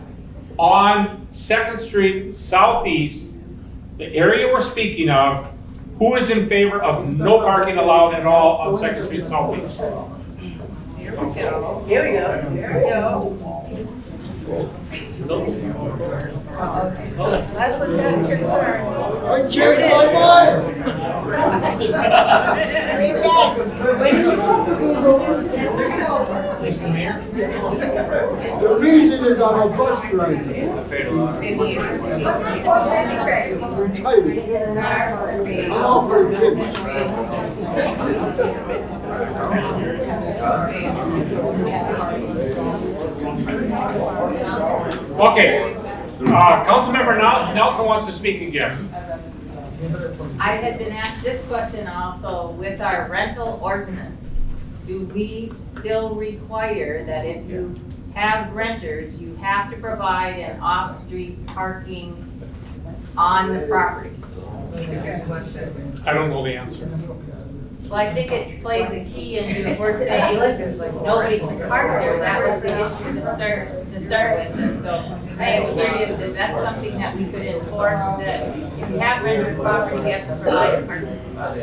on Second Street Southeast, the area we're speaking of, who is in favor of no parking allowed at all on Second Street Southeast? Here we go. Here we go. That's what's got me concerned. I changed my mind. Leave Mr. Mayor? The reason is I'm a bus driver. Retired. I'm all for the Okay, Councilmember Nelson wants to speak again. I had been asked this question also with our rental ordinance. Do we still require that if you have renters, you have to provide an off-street parking on the property? I don't know the answer. Well, I think it plays a key into if we're saying nobody can park there, that was the issue to start with. And so I am curious if that's something that we could enforce, that if you have rented property, you have to provide a parking spot.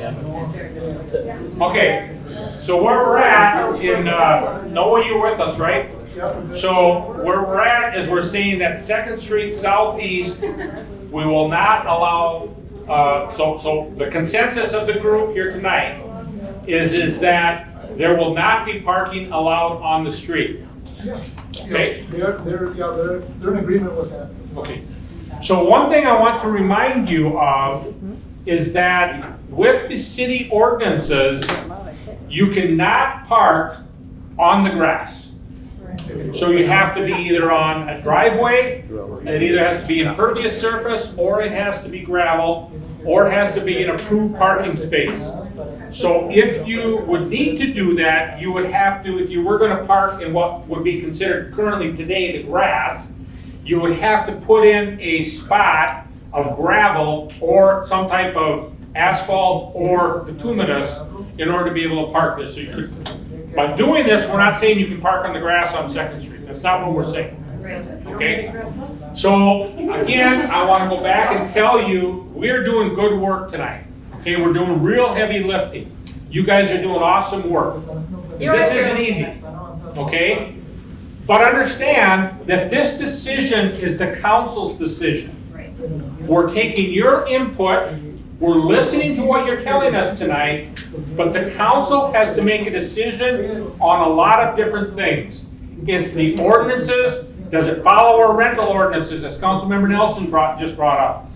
Okay, so where we're at in, Noah, you're with us, right? So where we're at is we're saying that Second Street Southeast, we will not allow, so the consensus of the group here tonight is that there will not be parking allowed on the street. Okay? They're in agreement with that. Okay. So one thing I want to remind you of is that with the city ordinances, you cannot park on the grass. So you have to be either on a driveway, it either has to be impervious surface, or it has to be gravel, or it has to be an approved parking space. So if you would need to do that, you would have to, if you were going to park in what would be considered currently today the grass, you would have to put in a spot of gravel or some type of asphalt or bituminous in order to be able to park this. So you could, by doing this, we're not saying you can park on the grass on Second Street. That's not what we're saying. Okay? So again, I want to go back and tell you, we're doing good work tonight. Okay, we're doing real heavy lifting. You guys are doing awesome work. This isn't easy, okay? But understand that this decision is the council's decision. We're taking your input, we're listening to what you're telling us tonight, but the council has to make a decision on a lot of different things. It's the ordinances, does it follow our rental ordinances, as Councilmember Nelson just brought up?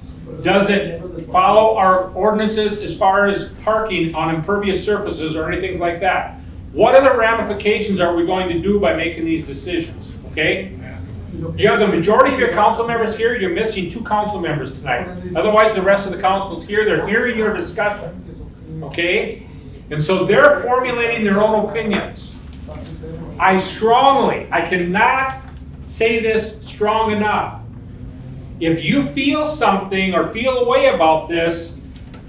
Does it follow our ordinances as far as parking on impervious surfaces or anything like that? What other ramifications are we going to do by making these decisions, okay? You have the majority of your council members here, you're missing 2 council members tonight. Otherwise, the rest of the council's here, they're hearing your discussion, okay? And so they're formulating their own opinions. I cannot say this strong enough. If you feel something or feel a way about this,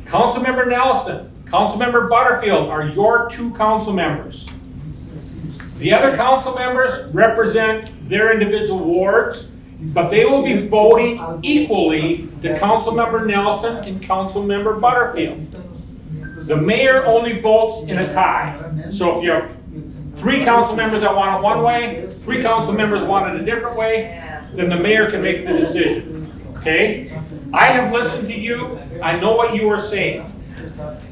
Councilmember Nelson, Councilmember Butterfield are your 2 council members. The other council members represent their individual wards, but they will be voting equally to Councilmember Nelson and Councilmember Butterfield. The mayor only votes in a tie. So if you have 3 council members that want it one way, 3 council members want it a different way, then the mayor can make the decision. Okay? I have listened to you. I know what you are saying.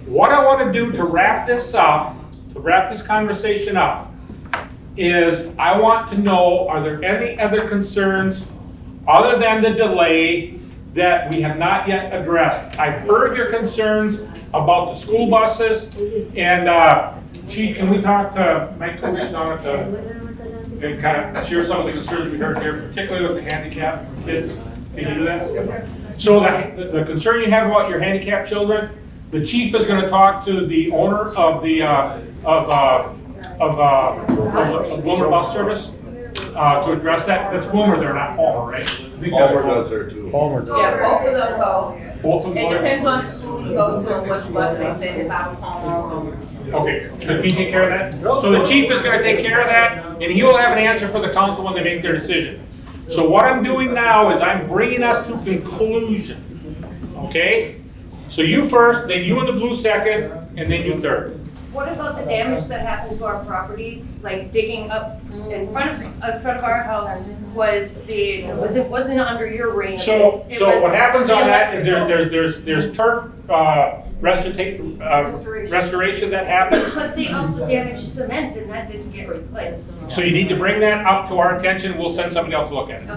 What I want to do to wrap this up, to wrap this conversation up, is I want to know, are there any other concerns other than the delay that we have not yet addressed? I've heard your concerns about the school buses, and Chief, can we talk to Mike Kovic down at the, and kind of share some of the concerns we heard here, particularly with the handicapped kids? Can you do that? So the concern you have about your handicapped children, the chief is gonna talk to the owner of the, Wilmer Bus Service, to address that. That's Wilmer there, not Palmer, right? I think that's Palmer does there too. Palmer does. Yeah, both of them go. Both of them. It depends on the school you go to and which bus they send, it's out of Palmer. Okay, can we take care of that? So the chief is gonna take care of that, and he will have an answer for the council when they make their decision. So what I'm doing now is I'm bringing us to conclusion, okay? So you first, then you in the blue second, and then you third. What about the damage that happened to our properties, like digging up in front of our house wasn't under your reign? So It was what happens on the that is electrical. there's turf restoration that happens. But they also damaged cement and that didn't get replaced. So you need to bring that up to our attention, we'll send somebody out to look at it.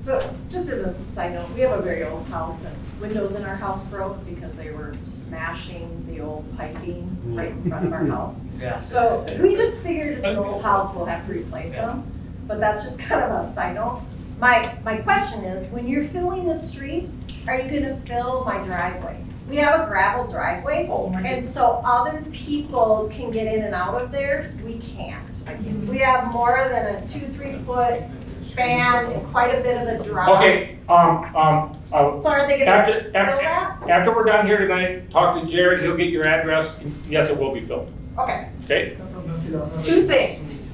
So, just as a side note, we have a very old house and windows in our house broke because they were smashing the old piping right in front of our house. Yeah. So, we just figured it's an old house, we'll have to replace them, but that's just kind of a side note. My question is, when you're filling the street, are you gonna fill my driveway? We have a gravel driveway, and so other people can get in and out of there, we can't. We have more than a 2-3 foot span and quite a bit of a drop. Okay, So are they gonna fill that? after we're done here tonight, talk to Jared, he'll get your address, and yes, it will be filled, Okay. okay? Two things.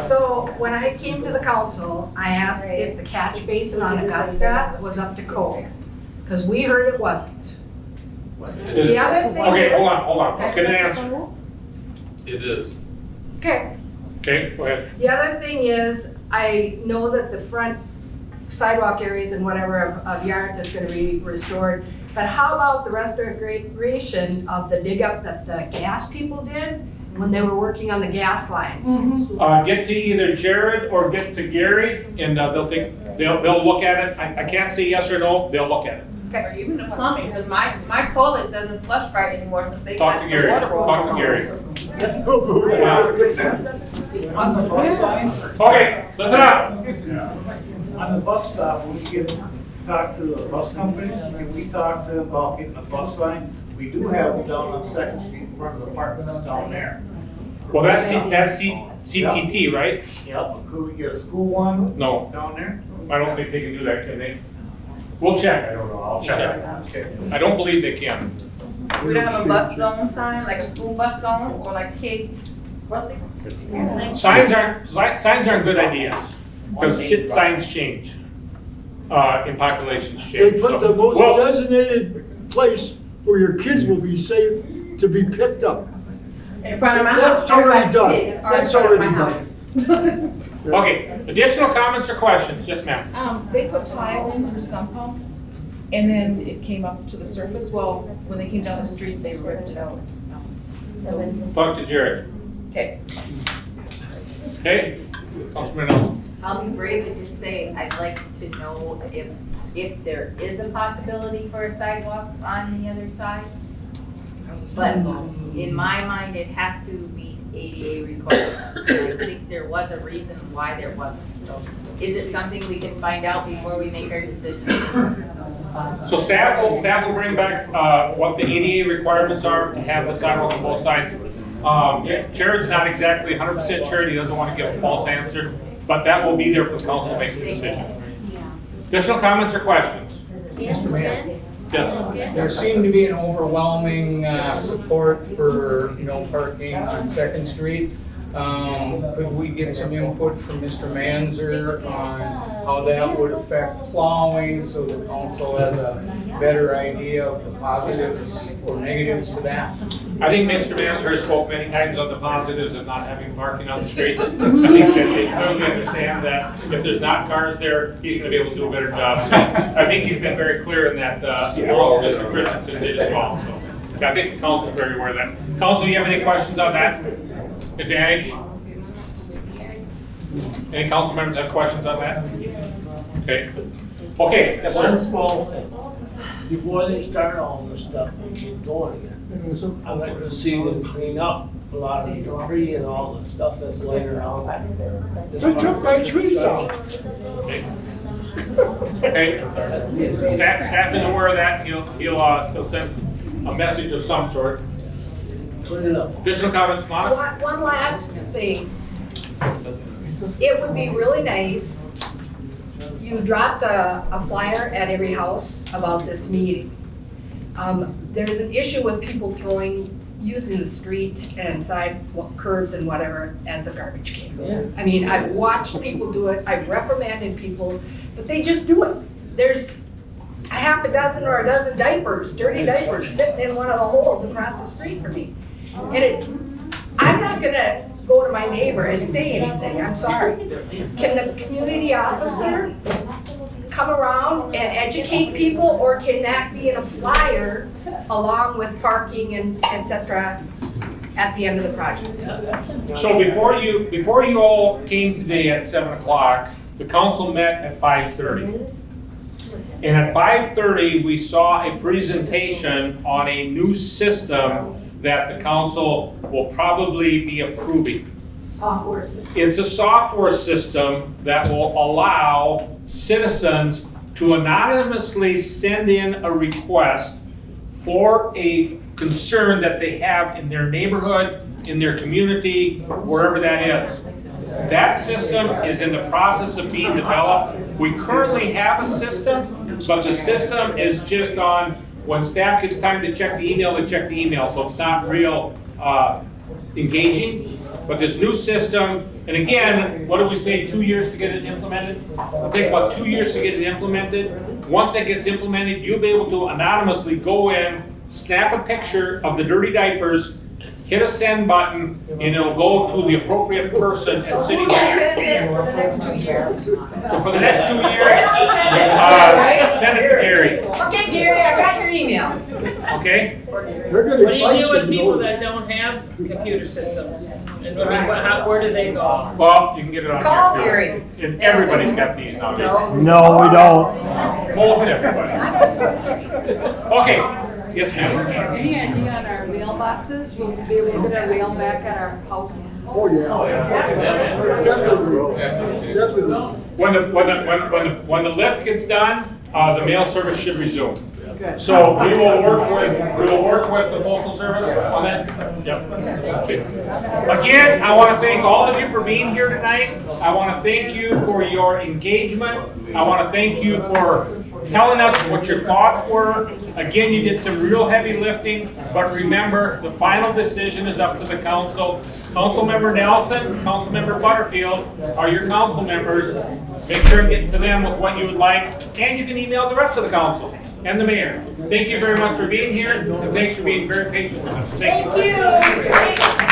So when I came to the council, I asked if the catch basin on Augusta was up to code, because we heard it wasn't. The other thing Okay, is- hold on, let's get an answer. It is. Okay. Okay, go ahead. The other thing is, I know that the front sidewalk areas and whatever of yards is gonna be restored, but how about the restoration of the dig up that the gas people did when they were working on the gas lines? Get to either Jared or get to Gary, and they'll look at it. I can't say yes or no, they'll look at it. Or even the plumbing, because my toilet doesn't flush right anymore since they Talk got to the Gary, water roll. talk to Gary. On the bus line. Okay, listen up. On the bus stop, we can talk to the bus companies, and we talk to them about getting a bus line. We do have them down on Second Street in front of the apartments down there. Well, that's CTT, right? Yep, could we get a school one? No. Down there? I don't think they can do that, can they? We'll check. I don't know, I'll check. I don't believe they can. We don't have a bus zone sign, like a school bus zone, or like kids, what's it? Signs aren't good ideas, because signs change, and populations change. They put the most Well, designated place where your kids will be safe to be picked up. In front of my house. That's already done. Kids are in That's front of my already house. done. Okay, additional comments or questions? Yes, ma'am. They put tile in for sump pumps, and then it came up to the surface. Well, when they came down the street, they ripped it out. Talk to Jared. Okay. Okay, Councilman Nelson. I'll be brave and just say, I'd like to know if there is a possibility for a sidewalk on the other side. But in my mind, it has to be ADA requirements. And I think there was a reason why there wasn't. So is it something we can find out before we make our decision? So staff will bring back what the ADA requirements are to have the sidewalk on both sides. Jared's not exactly 100% sure, he doesn't want to give a false answer, but that will be there for the council to make the decision. Additional comments or questions? Mr. Mayor? Yes. There seemed to be an overwhelming support for no parking on Second Street. Could we get some input from Mr. Manzer on how that would affect plowing so the council has a better idea of the positives or negatives to that? I think Mr. Manser has spoke many times on the positives of not having parking on the streets. I think that they clearly understand that if there's not cars there, he's gonna be able to do a better job. So I think he's been very clear in that, along with Mr. Christensen did as well, so. I think the council's very aware of that. Council, you have any questions on that advantage? Any council members have questions on that? Okay. Okay, yes, One sir. small thing, before they start all this stuff and get going again, I'd like to see them clean up a lot of the debris and all the stuff that's laying around. They took my trees out. Okay, staff is aware of that, he'll send a message of some sort. Clean it up. Additional comments, Monica? One last thing. It would be really nice, you dropped a flyer at every house about this meeting. There's an issue with people using the street and side curbs and whatever as a garbage can. I mean, I've watched people do it, I've reprimanded people, but they just do it. There's a half a dozen or a dozen diapers, dirty diapers, sitting in one of the holes across the street from me. And I'm not gonna go to my neighbor and say anything, I'm sorry. Can the community officer come around and educate people, or can that be in a flyer along with parking and et cetera at the end of the project? So before you all came today at 7 o'clock, the council met at 5:30. And at 5:30, we saw a presentation on a new system that the council will probably be approving. Software system. It's a software system that will allow citizens to anonymously send in a request for a concern that they have in their neighborhood, in their community, wherever that is. That system is in the process of being developed. We currently have a system, but the system is just on, when staff gets time to check the email, they check the email, so it's not real engaging. But this new system, and again, what did we say, 2 years to get it implemented? It'll take about 2 years to get it implemented. Once that gets implemented, you'll be able to anonymously go in, snap a picture of the dirty diapers, hit a send button, and it'll go to the appropriate person at City Hall. Send it for the next 2 years. So for the next 2 years, send it to Gary, Okay, Gary, I got your email. okay? They're gonna What do you fight do with some people noise. that don't have computer systems? And I mean, where do they go? Well, you can get it on Call here Gary. too. And everybody's got these nowadays. No, we don't. Most everybody. Okay, yes ma'am. Any idea on our mailboxes? Will we be able to get our mail back at our houses? Oh, yeah. Definitely. Definitely. When the lift gets done, the mail service should resume. So we will work with the postal service on that. Yep. Okay. Again, I want to thank all of you for being here tonight. I want to thank you for your engagement. I want to thank you for telling us what your thoughts were. Again, you did some real heavy lifting, but remember, the final decision is up to the council. Councilmember Nelson, Councilmember Butterfield are your council members. Make sure and get to them with what you would like, and you can email the rest of the council and the mayor. Thank you very much for being here, and thanks for being very patient with us. Thank you. Thank you.